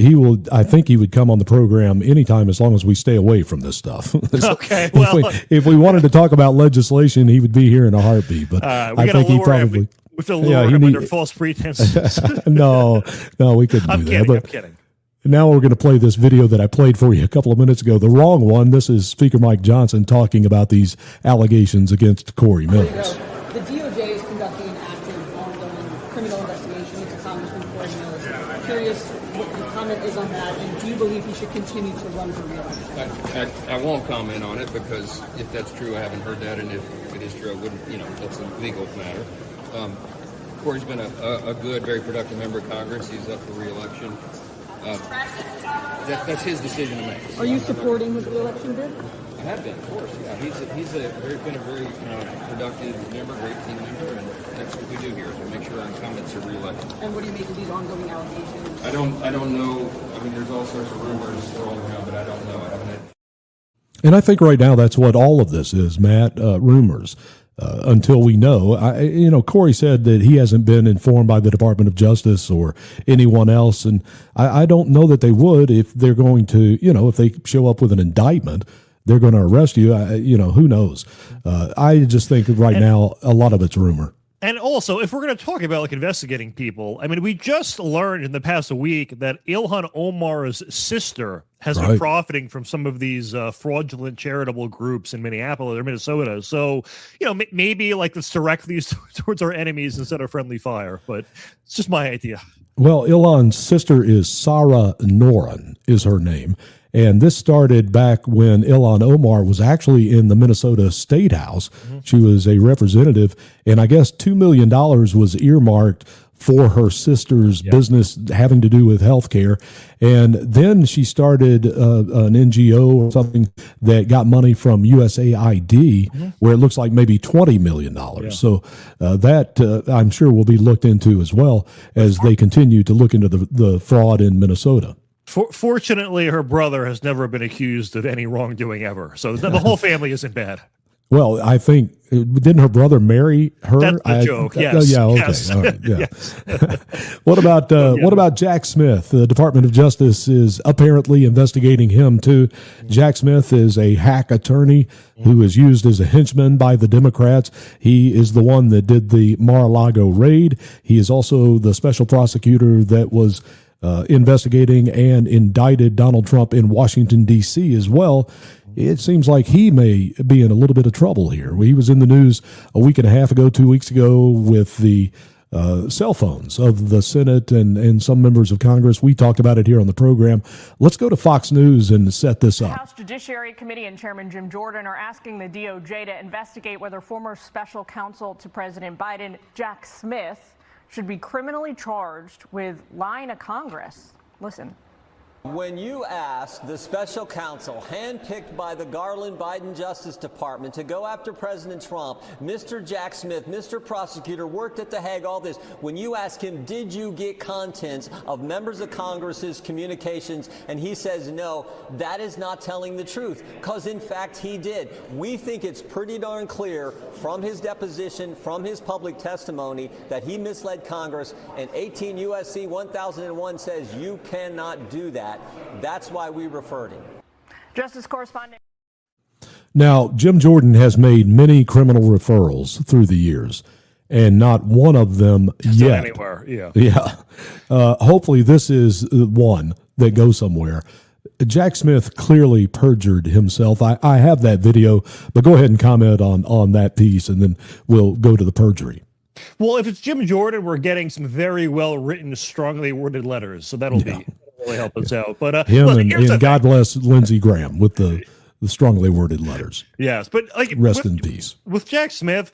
I think he would come on the program anytime as long as we stay away from this stuff. Okay. Well, if we wanted to talk about legislation, he would be here in a heartbeat. But I think he probably... We feel lured him under false pretenses. No, we couldn't do that. I'm kidding. Now we're going to play this video that I played for you a couple of minutes ago. The wrong one. This is Speaker Mike Johnson talking about these allegations against Cory Mills. The DOJ is conducting an active, ongoing criminal investigation into Congressman Cory Mills. I'm curious what your comment is on that, and do you believe he should continue to run for re-election? I won't comment on it, because if that's true, I haven't heard that, and if it is true, I wouldn't. That's a legal matter. Cory's been a good, very productive member of Congress. He's up for re-election. That's his decision to make. Are you supporting his re-election bid? I have been, of course. Yeah, he's been a very productive member, great team member, and that's what we do here. We make sure our incumbents are re-elected. And what do you make of these ongoing allegations? I don't know. I mean, there's all sorts of rumors rolling around, but I don't know. I haven't had. And I think right now that's what all of this is, Matt. Rumors. Until we know, Cory said that he hasn't been informed by the Department of Justice or anyone else. And I don't know that they would if they're going to, if they show up with an indictment, they're going to arrest you. Who knows? I just think right now a lot of it's rumor. And also, if we're going to talk about like investigating people, I mean, we just learned in the past week that Ilhan Omar's sister has been profiting from some of these fraudulent charitable groups in Minneapolis or Minnesota. So, maybe like let's direct these towards our enemies instead of friendly fire. But it's just my idea. Well, Ilhan's sister is Sarah Noren, is her name. And this started back when Ilhan Omar was actually in the Minnesota State House. Mm-hmm. She was a representative, and I guess $2 million was earmarked for her sister's business having to do with healthcare. And then she started an NGO or something that got money from USAID, where it looks like maybe $20 million. Yeah. So that I'm sure will be looked into as well as they continue to look into the fraud in Minnesota. Fortunately, her brother has never been accused of any wrongdoing ever. So the whole family isn't bad. Well, I think, didn't her brother marry her? That's the joke, yes. Yeah, okay. Yes. All right, yeah. What about Jack Smith? The Department of Justice is apparently investigating him, too. Jack Smith is a hack attorney who is used as a henchman by the Democrats. He is the one that did the Mar-a-Lago raid. He is also the special prosecutor that was investigating and indicted Donald Trump in Washington, D.C. as well. It seems like he may be in a little bit of trouble here. He was in the news a week and a half ago, 2 weeks ago, with the cell phones of the Senate and some members of Congress. We talked about it here on the program. Let's go to Fox News and set this up. House Judiciary Committee and Chairman Jim Jordan are asking the DOJ to investigate whether former special counsel to President Biden, Jack Smith, should be criminally charged with lying to Congress. Listen. When you ask the special counsel handpicked by the Garland Biden Justice Department to go after President Trump, Mr. Jack Smith, Mr. Prosecutor, worked at The Hague, all this, when you ask him, did you get contents of members of Congress's communications, and he says no, that is not telling the truth, because in fact he did. We think it's pretty darn clear from his deposition, from his public testimony, that he misled Congress, and 18 U.S.C. 1001 says you cannot do that. That's why we referred him. Justice correspondent. Now, Jim Jordan has made many criminal referrals through the years, and not one of them yet. Anywhere, yeah. Yeah. Hopefully this is one that goes somewhere. Jack Smith clearly perjured himself. I have that video, but go ahead and comment on that piece, and then we'll go to the perjury. Well, if it's Jim Jordan, we're getting some very well-written, strongly worded letters, so that'll really help us out. But him and God bless Lindsey Graham with the strongly worded letters. Yes, but like rest in peace. With Jack Smith,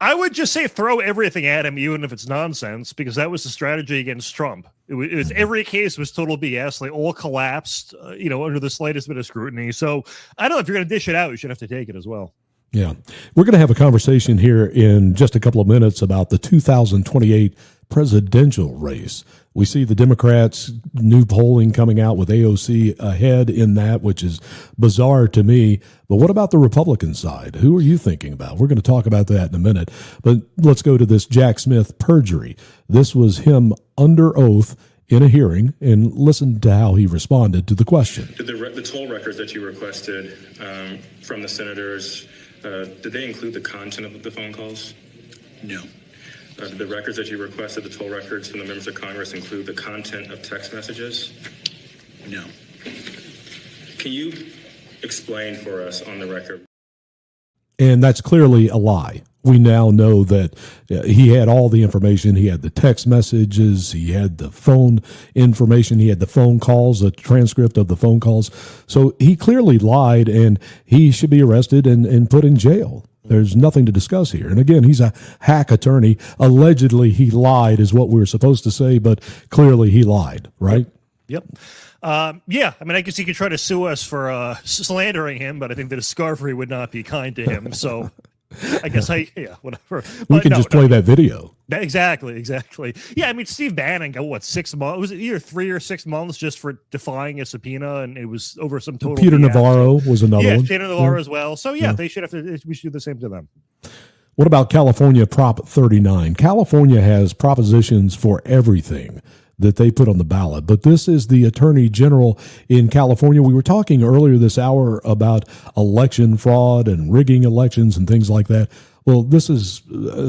I would just say throw everything at him, even if it's nonsense, because that was the strategy against Trump. It was every case was total BS. They all collapsed, under the slightest bit of scrutiny. So I don't know, if you're going to dish it out, you should have to take it as well. Yeah. We're going to have a conversation here in just a couple of minutes about the 2028 presidential race. We see the Democrats' new polling coming out with AOC ahead in that, which is bizarre to me. But what about the Republican side? Who are you thinking about? We're going to talk about that in a minute. But let's go to this Jack Smith perjury. This was him under oath in a hearing, and listen to how he responded to the question. Did the toll records that you requested from the senators, did they include the content of the phone calls? No. Did the records that you requested, the toll records from the members of Congress, include the content of text messages? No. Can you explain for us on the record? And that's clearly a lie. We now know that he had all the information. He had the text messages. He had the phone information. He had the phone calls, a transcript of the phone calls. So he clearly lied, and he should be arrested and put in jail. There's nothing to discuss here. And again, he's a hack attorney. Allegedly, he lied is what we're supposed to say, but clearly he lied, right? Yep. Yeah, I mean, I guess he could try to sue us for slandering him, but I think the discovery would not be kind to him. So I guess whatever. We can just play that video. Exactly. Yeah, I mean, Steve Bannon got, 6 months? Was it either 3 or 6 months just for defying a subpoena, and it was over some total Peter Navarro was another one. Yeah, Peter Navarro as well. So, they should have to, we should do the same to them. What about California Prop 39? California has propositions for everything that they put on the ballot. But this is the Attorney General in California. We were talking earlier this hour about election fraud and rigging elections and things like that. Well, this is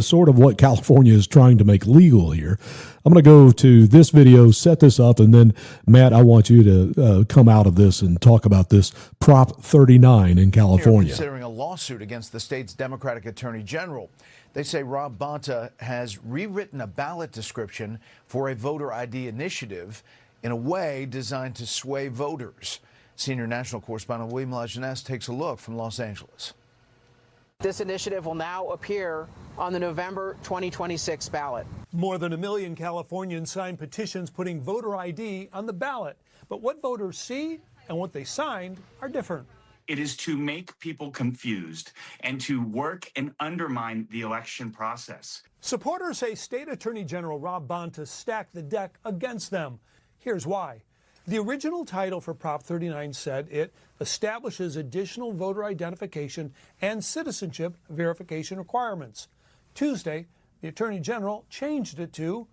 sort of what California is trying to make legal here. I'm going to go to this video, set this up, and then, Matt, I want you to come out of this and talk about this Prop 39 in California. Considering a lawsuit against the state's Democratic Attorney General. They say Rob Bonta has rewritten a ballot description for a voter ID initiative in a way designed to sway voters. Senior national correspondent William Lajeunesse takes a look from Los Angeles. This initiative will now appear on the November 2026 ballot. More than 1 million Californians signed petitions putting voter ID on the ballot. But what voters see and what they signed are different. It is to make people confused and to work and undermine the election process. Supporters say State Attorney General Rob Bonta stacked the deck against them. Here's why. The original title for Prop 39 said it establishes additional voter identification and citizenship verification requirements. Tuesday, the Attorney General changed it to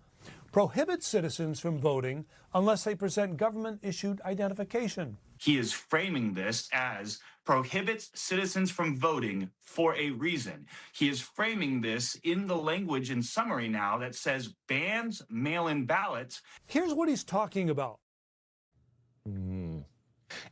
prohibit citizens from voting unless they present government-issued identification. He is framing this as prohibits citizens from voting for a reason. He is framing this in the language in summary now that says bans mail-in ballots. Here's what he's talking about.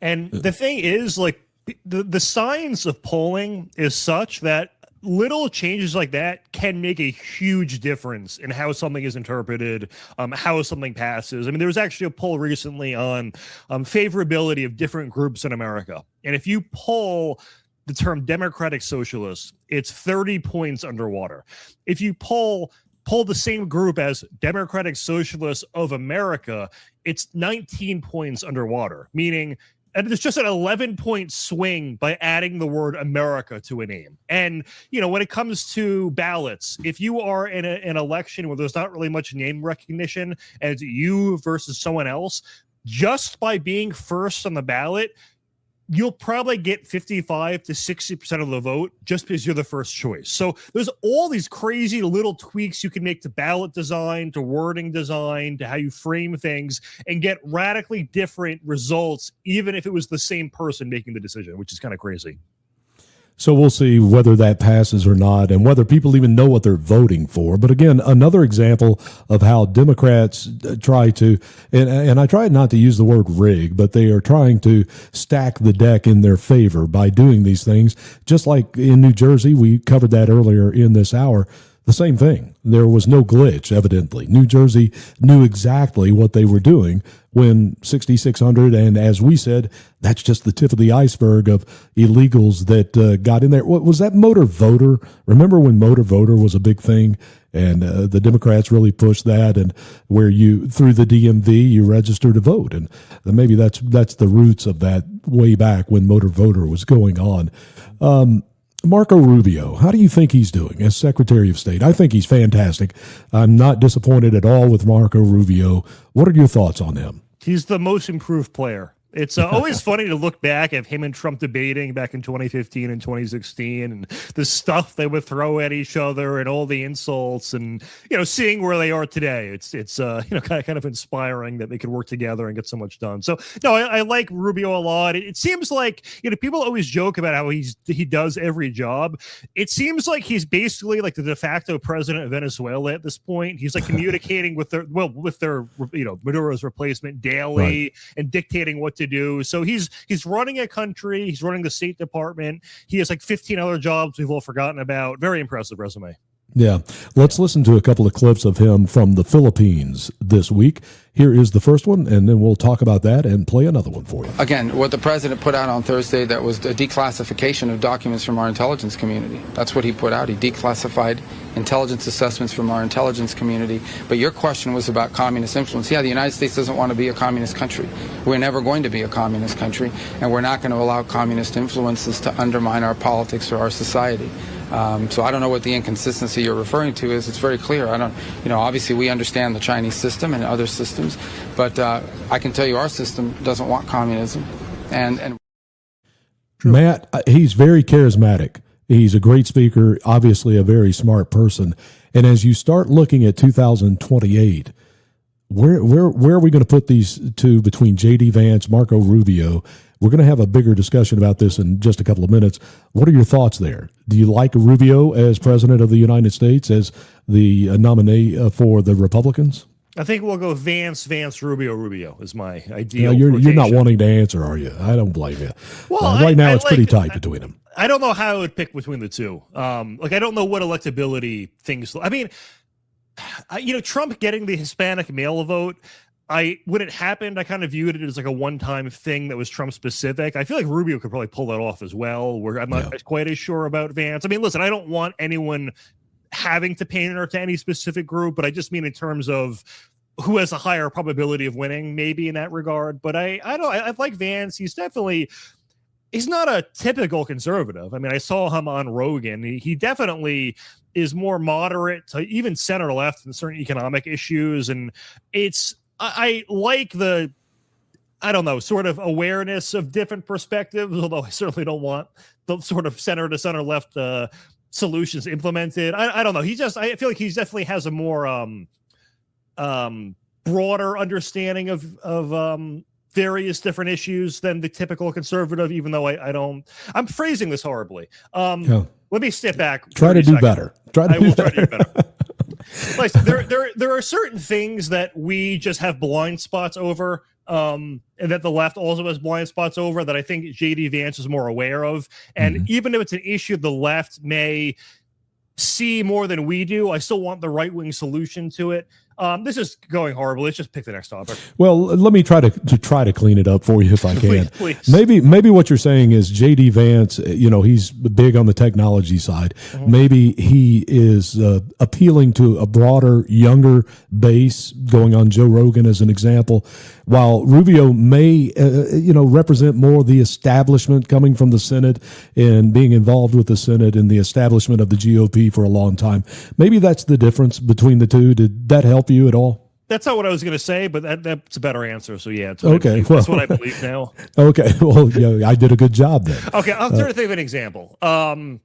And the thing is, like, the science of polling is such that little changes like that can make a huge difference in how something is interpreted, how something passes. I mean, there was actually a poll recently on favorability of different groups in America. And if you poll the term Democratic Socialist, it's 30 points underwater. If you poll the same group as Democratic Socialists of America, it's 19 points underwater, meaning and it's just an 11-point swing by adding the word America to a name. And, when it comes to ballots, if you are in an election where there's not really much name recognition and it's you versus someone else, just by being first on the ballot, you'll probably get 55 to 60% of the vote just because you're the first choice. So there's all these crazy little tweaks you can make to ballot design, to wording design, to how you frame things, and get radically different results, even if it was the same person making the decision, which is kind of crazy. So we'll see whether that passes or not and whether people even know what they're voting for. But again, another example of how Democrats try to, and I try not to use the word rig, but they are trying to stack the deck in their favor by doing these things. Just like in New Jersey, we covered that earlier in this hour. The same thing. There was no glitch, evidently. New Jersey knew exactly what they were doing when 6,600, and as we said, that's just the tip of the iceberg of illegals that got in there. What was that motor voter? Remember when motor voter was a big thing, and the Democrats really pushed that, and where you, through the DMV, you register to vote, and maybe that's the roots of that way back when motor voter was going on. Marco Rubio, how do you think he's doing as Secretary of State? I think he's fantastic. I'm not disappointed at all with Marco Rubio. What are your thoughts on him? He's the most improved player. It's always funny to look back at him and Trump debating back in 2015 and 2016 and the stuff they would throw at each other and all the insults and, seeing where they are today. It's kind of inspiring that they could work together and get so much done. So, no, I like Rubio a lot. It seems like, people always joke about how he does every job. It seems like he's basically like the de facto president of Venezuela at this point. He's like communicating with their Maduro's replacement daily and dictating what to do. So he's running a country. He's running the State Department. He has like 15 other jobs we've all forgotten about. Very impressive resume. Yeah. Let's listen to a couple of clips of him from the Philippines this week. Here is the first one, and then we'll talk about that and play another one for you. Again, what the president put out on Thursday, that was a declassification of documents from our intelligence community. That's what he put out. He declassified intelligence assessments from our intelligence community. But your question was about communist influence. Yeah, the United States doesn't want to be a communist country. We're never going to be a communist country, and we're not going to allow communist influences to undermine our politics or our society. So I don't know what the inconsistency you're referring to is. It's very clear. Obviously we understand the Chinese system and other systems, but I can tell you our system doesn't want communism. And Matt, he's very charismatic. He's a great speaker, obviously a very smart person. And as you start looking at 2028, where are we going to put these two between J.D. Vance, Marco Rubio? We're going to have a bigger discussion about this in just a couple of minutes. What are your thoughts there? Do you like Rubio as president of the United States, as the nominee for the Republicans? I think we'll go Vance, Rubio is my ideal. You're not wanting to answer, are you? I don't blame you. Well, right now it's pretty tight between them. I don't know how I would pick between the two. I don't know what electability things. I mean, Trump getting the Hispanic male vote. When it happened, I kind of viewed it as like a one-time thing that was Trump specific. I feel like Rubio could probably pull that off as well, where I'm not quite as sure about Vance. I mean, listen, I don't want anyone having to pander to any specific group, but I just mean in terms of who has a higher probability of winning, maybe in that regard. But I like Vance. He's not a typical conservative. I mean, I saw him on Rogan. He definitely is more moderate to even center left in certain economic issues. And I like the, sort of awareness of different perspectives, although I certainly don't want the sort of center to center left solutions implemented. I don't know. I feel like he definitely has a more broader understanding of various different issues than the typical conservative, even though I'm phrasing this horribly. Let me step back. Try to do better. Try to do better. Like, there are certain things that we just have blind spots over, and that the left also has blind spots over, that I think J.D. Vance is more aware of. And even if it's an issue the left may see more than we do, I still want the right-wing solution to it. This is going horrible. Let's just pick the next topic. Well, let me try to clean it up for you if I can. Please. Maybe what you're saying is J.D. Vance, he's big on the technology side. Mm-hmm. Maybe he is appealing to a broader, younger base, going on Joe Rogan as an example, while Rubio may, represent more the establishment, coming from the Senate and being involved with the Senate and the establishment of the GOP for a long time. Maybe that's the difference between the two. Did that help you at all? That's not what I was going to say, but that's a better answer. So yeah, that's what I believe now. Okay, well, I did a good job then. Okay, I'll try to think of an example. Well,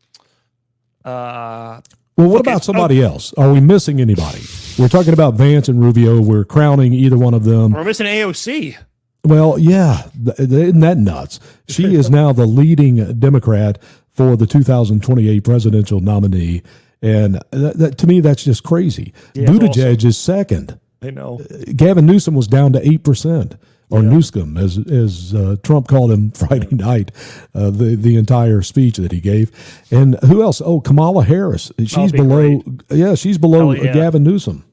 what about somebody else? Are we missing anybody? We're talking about Vance and Rubio. We're crowning either one of them. We're missing AOC. Well, yeah, isn't that nuts? She is now the leading Democrat for the 2028 presidential nominee. And to me, that's just crazy. Yeah, Buttigieg is second. I know. Gavin Newsom was down to 8%, or Newscomb, as Trump called him Friday night, the entire speech that he gave. And who else? Oh, Kamala Harris. She's below. Great. Yeah, she's below Gavin Newsom.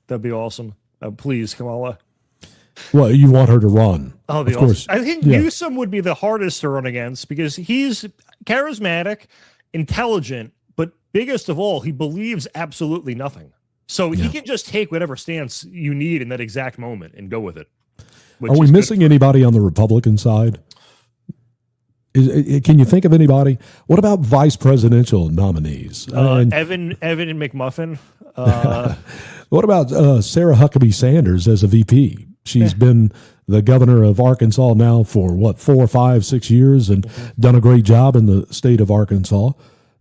That'd be awesome. Please, Kamala. Well, you want her to run. Oh, of course. I think Newsom would be the hardest to run against because he's charismatic, intelligent, but biggest of all, he believes absolutely nothing. So he can just take whatever stance you need in that exact moment and go with it. Are we missing anybody on the Republican side? Can you think of anybody? What about vice presidential nominees? Evan McMuffin. What about Sarah Huckabee Sanders as a VP? She's been the governor of Arkansas now for 4, 5, 6 years and done a great job in the state of Arkansas.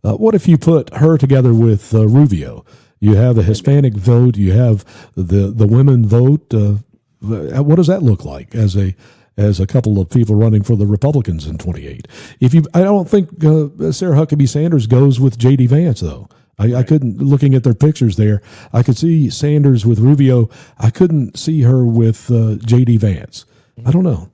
What if you put her together with Rubio? You have a Hispanic vote. You have the women vote. What does that look like as a couple of people running for the Republicans in 28? I don't think Sarah Huckabee Sanders goes with J.D. Vance though. I couldn't, looking at their pictures there, I could see Sanders with Rubio. I couldn't see her with J.D. Vance. I don't know.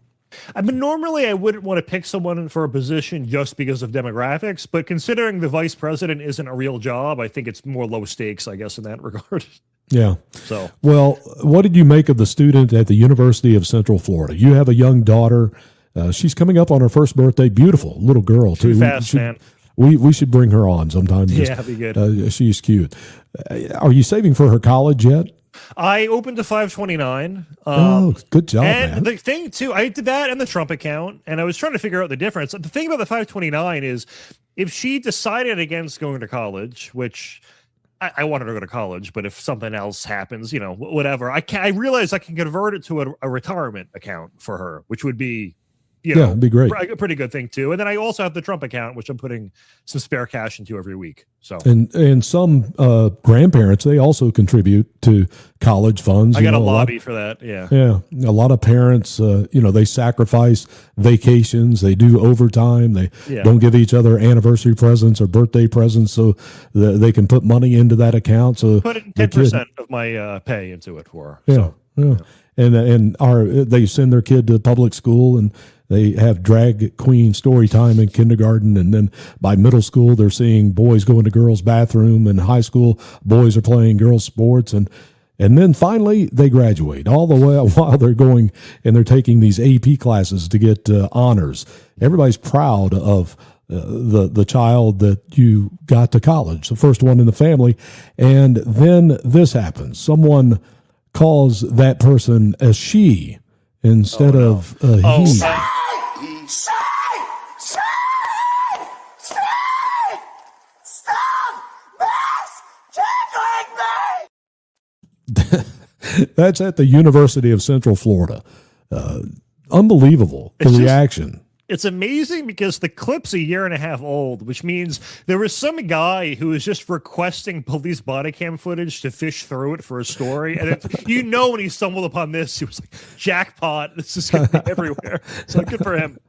I mean, normally I wouldn't want to pick someone for a position just because of demographics, but considering the vice president isn't a real job, I think it's more low stakes, I guess, in that regard. Yeah. So, well, what did you make of the student at the University of Central Florida? You have a young daughter. She's coming up on her first birthday. Beautiful little girl, too. Too fast, man. We should bring her on sometime. Yeah, be good. She's cute. Are you saving for her college yet? I opened a 529. Good job, and man. the thing, too, I did that and the Trump account, and I was trying to figure out the difference. The thing about the 529 is if she decided against going to college, which I wanted her to go to college, but if something else happens, whatever, I realize I can convert it to a retirement account for her, which would be, it'd be great. A pretty good thing too. And then I also have the Trump account, which I'm putting some spare cash into every week. So and some grandparents, they also contribute to college funds. I got a lobby for that. Yeah. Yeah. A lot of parents, they sacrifice vacations. They do overtime. They don't give each other anniversary presents or birthday presents so that they can put money into that account. So put 10% of my pay into it for her. Yeah. So, And they send their kid to public school and they have drag queen story time in kindergarten, and then by middle school they're seeing boys go into girls' bathroom, and high school boys are playing girls' sports, and then finally they graduate. All the way while they're going and they're taking these AP classes to get honors. Everybody's proud of the child that you got to college, the first one in the family, and then this happens. Someone calls that person a she instead of a he. That's at the University of Central Florida. Unbelievable, the reaction. It's amazing because the clip's a year and a half old, which means there was some guy who was just requesting police body cam footage to fish through it for a story. And when he stumbled upon this, he was like, jackpot, this is going to be everywhere. So good for him.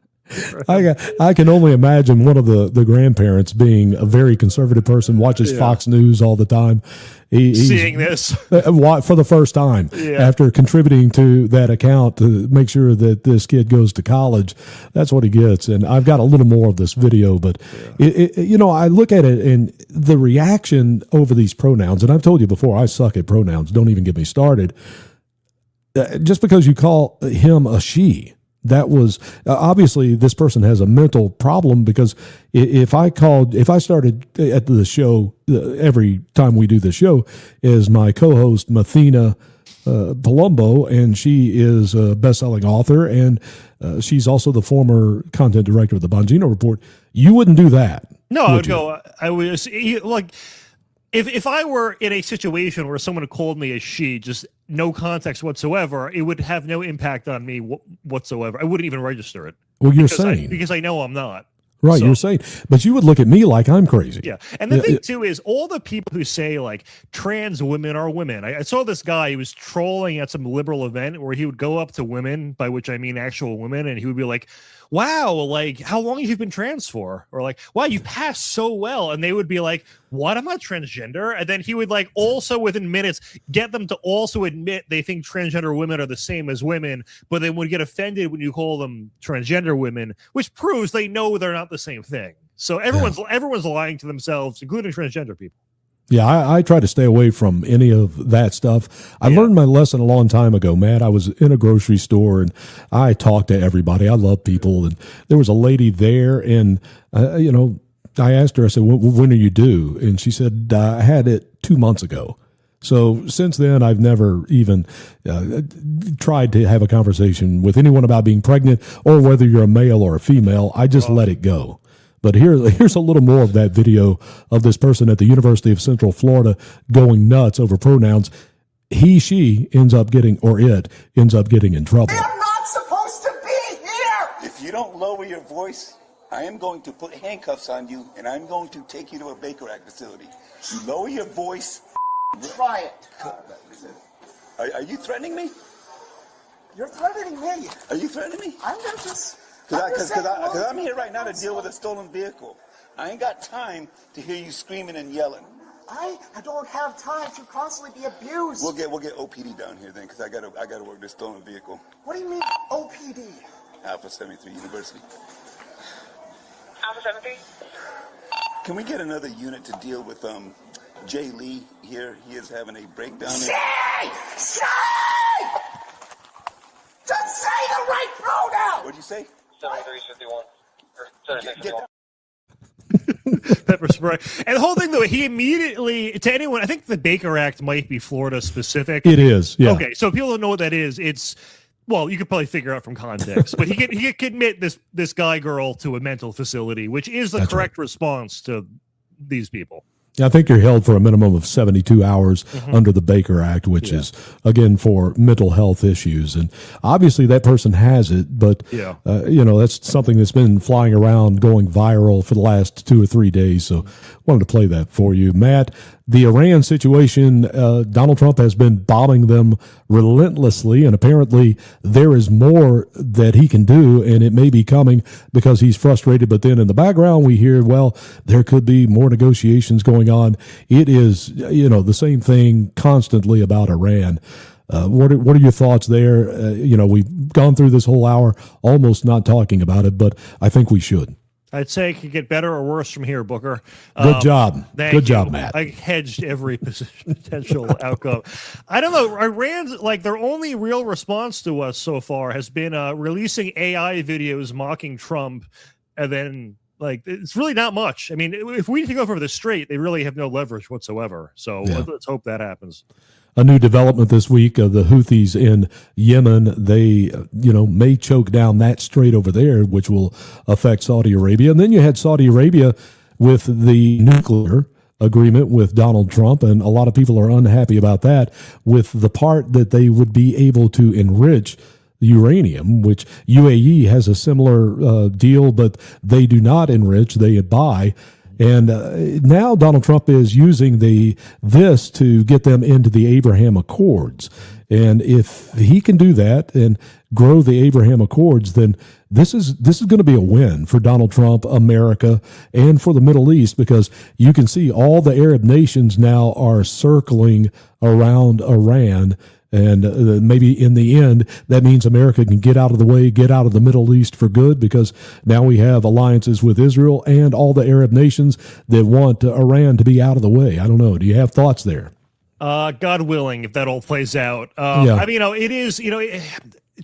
I can only imagine one of the grandparents being a very conservative person, watches Fox News all the time. He's seeing this for the first time after contributing to that account to make sure that this kid goes to college. That's what he gets. And I've got a little more of this video, but I look at it and the reaction over these pronouns. And I've told you before, I suck at pronouns. Don't even get me started. Just because you call him a she. That was obviously this person has a mental problem, because if I started at the show every time we do the show as my co-host Mathena Palumbo, and she is a best-selling author and she's also the former content director of the Bongino Report, you wouldn't do that. No, I would go. I was like, if I were in a situation where someone called me a she, just no context whatsoever, it would have no impact on me whatsoever. I wouldn't even register it. Well, you're saying because I know I'm not. Right, you're saying, but you would look at me like I'm crazy. Yeah, and the thing too is all the people who say like trans women are women. I saw this guy, he was trolling at some liberal event where he would go up to women, by which I mean actual women, and he would be like, wow, like how long have you been trans for? Or like, wow, you passed so well. And they would be like, what? I'm not transgender. And then he would like also within minutes get them to also admit they think transgender women are the same as women, but they would get offended when you call them transgender women, which proves they know they're not the same thing. So everyone's lying to themselves, including transgender people. Yeah, I try to stay away from any of that stuff. I learned my lesson a long time ago, Matt. I was in a grocery store and I talked to everybody. I love people. And there was a lady there and, I asked her, I said, when are you due? And she said, I had it 2 months ago. So since then, I've never even tried to have a conversation with anyone about being pregnant or whether you're a male or a female. I just let it go. But here's a little more of that video of this person at the University of Central Florida going nuts over pronouns. She ends up getting in trouble. I'm not supposed to be here! If you don't lower your voice, I am going to put handcuffs on you and I'm going to take you to a Baker Act facility. You lower your voice. Try it. Are you threatening me? You're threatening me. Are you threatening me? I'm going to just... Because I'm here right now to deal with a stolen vehicle. I ain't got time to hear you screaming and yelling. I don't have time to constantly be abused. We'll get OPD down here then, because I gotta work this stolen vehicle. What do you mean OPD? Alpha 73 University. Alpha 73. Can we get another unit to deal with Jay Lee here? He is having a breakdown. Say! Just say the right pronoun. What'd you say? 7351. Pepper spray. And the whole thing, though, he immediately, to anyone, I think the Baker Act might be Florida specific. It is, yeah. Okay, so if people don't know what that is, well, you could probably figure out from context, but he could admit this guy girl to a mental facility, which is the correct response to these people. I think you're held for a minimum of 72 hours under the Baker Act, which is, again, for mental health issues. And obviously that person has it, but, that's something that's been flying around, going viral for the last 2 or 3 days. So wanted to play that for you. Matt, the Iran situation, Donald Trump has been bombing them relentlessly, and apparently there is more that he can do, and it may be coming because he's frustrated. But then in the background, we hear, well, there could be more negotiations going on. It is, the same thing constantly about Iran. What are your thoughts there? We've gone through this whole hour almost not talking about it, but I think we should. I'd say it could get better or worse from here, Booker. Good job. Good job, Matt. I hedged every potential outcome. I don't know. Iran's, their only real response to us so far has been releasing AI videos mocking Trump, and then, it's really not much. I mean, if we take over the strait, they really have no leverage whatsoever. So let's hope that happens. A new development this week, the Houthis in Yemen, they, may choke down that strait over there, which will affect Saudi Arabia. And then you had Saudi Arabia with the nuclear agreement with Donald Trump, and a lot of people are unhappy about that, with the part that they would be able to enrich uranium, which UAE has a similar deal, but they do not enrich, they buy. And now Donald Trump is using this to get them into the Abraham Accords. And if he can do that and grow the Abraham Accords, then this is going to be a win for Donald Trump, America, and for the Middle East, because you can see all the Arab nations now are circling around Iran. And maybe in the end, that means America can get out of the way, get out of the Middle East for good, because now we have alliances with Israel and all the Arab nations that want Iran to be out of the way. I don't know. Do you have thoughts there? God willing, if that all plays out. I mean, it is,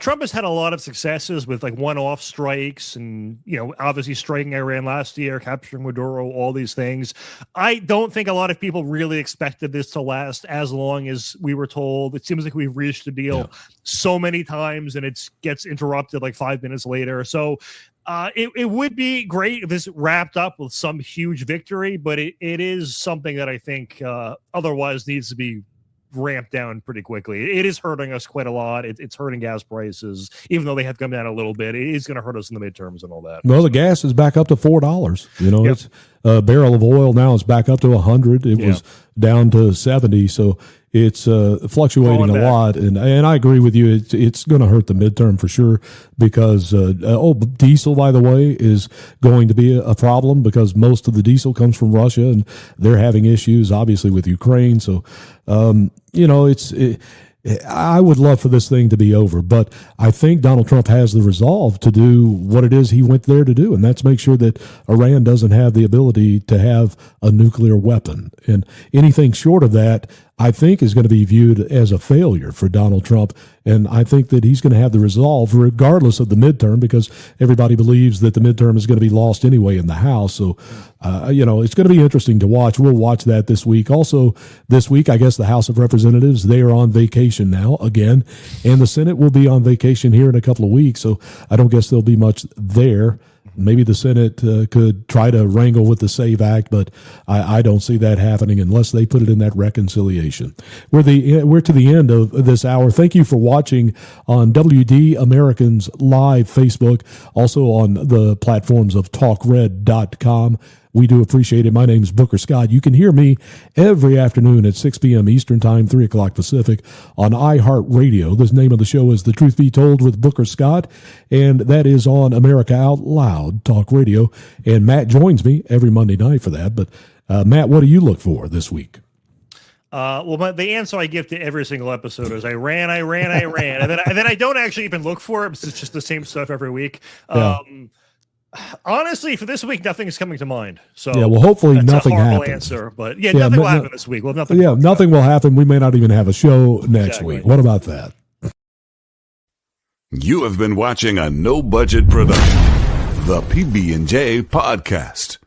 Trump has had a lot of successes with one-off strikes and, obviously striking Iran last year, capturing Maduro, all these things. I don't think a lot of people really expected this to last as long as we were told. It seems like we've reached a deal so many times and it gets interrupted 5 minutes later. So it would be great if this wrapped up with some huge victory, but it is something that I think otherwise needs to be ramp down pretty quickly. It is hurting us quite a lot. It's hurting gas prices, even though they have come down a little bit. It is going to hurt us in the midterms and all that. Well, the gas is back up to $4. It's a barrel of oil now is back up to 100. It was down to 70. So it's fluctuating a lot. And I agree with you. It's going to hurt the midterm for sure because, diesel, by the way, is going to be a problem because most of the diesel comes from Russia and they're having issues, obviously, with Ukraine. So, I would love for this thing to be over, but I think Donald Trump has the resolve to do what it is he went there to do, and that's make sure that Iran doesn't have the ability to have a nuclear weapon. And anything short of that, I think, is going to be viewed as a failure for Donald Trump. And I think that he's going to have the resolve regardless of the midterm because everybody believes that the midterm is going to be lost anyway in the House. So, it's going to be interesting to watch. We'll watch that this week. Also, this week, I guess the House of Representatives, they are on vacation now again, and the Senate will be on vacation here in a couple of weeks. So I don't guess there'll be much there. Maybe the Senate could try to wrangle with the SAVE Act, but I don't see that happening unless they put it in that reconciliation. We're to the end of this hour. Thank you for watching on WD Americans Live Facebook, also on the platforms of talkred.com. We do appreciate it. My name is Booker Scott. You can hear me every afternoon at 6 p.m. Eastern Time, 3 o'clock Pacific on iHeartRadio. The name of the show is The Truth Be Told with Booker Scott, and that is on America Out Loud Talk Radio. And Matt joins me every Monday night for that. But, Matt, what do you look for this week? The answer I give to every single episode is I ran, and then I don't actually even look for it. It's just the same stuff every week. Honestly, for this week, nothing is coming to mind. So hopefully that's nothing a horrible happens. answer, but nothing will happen this week. We'll have nothing. Yeah, nothing will happen. We may not even have a show next week. What about that? You have been watching a no budget production, the PB&J podcast.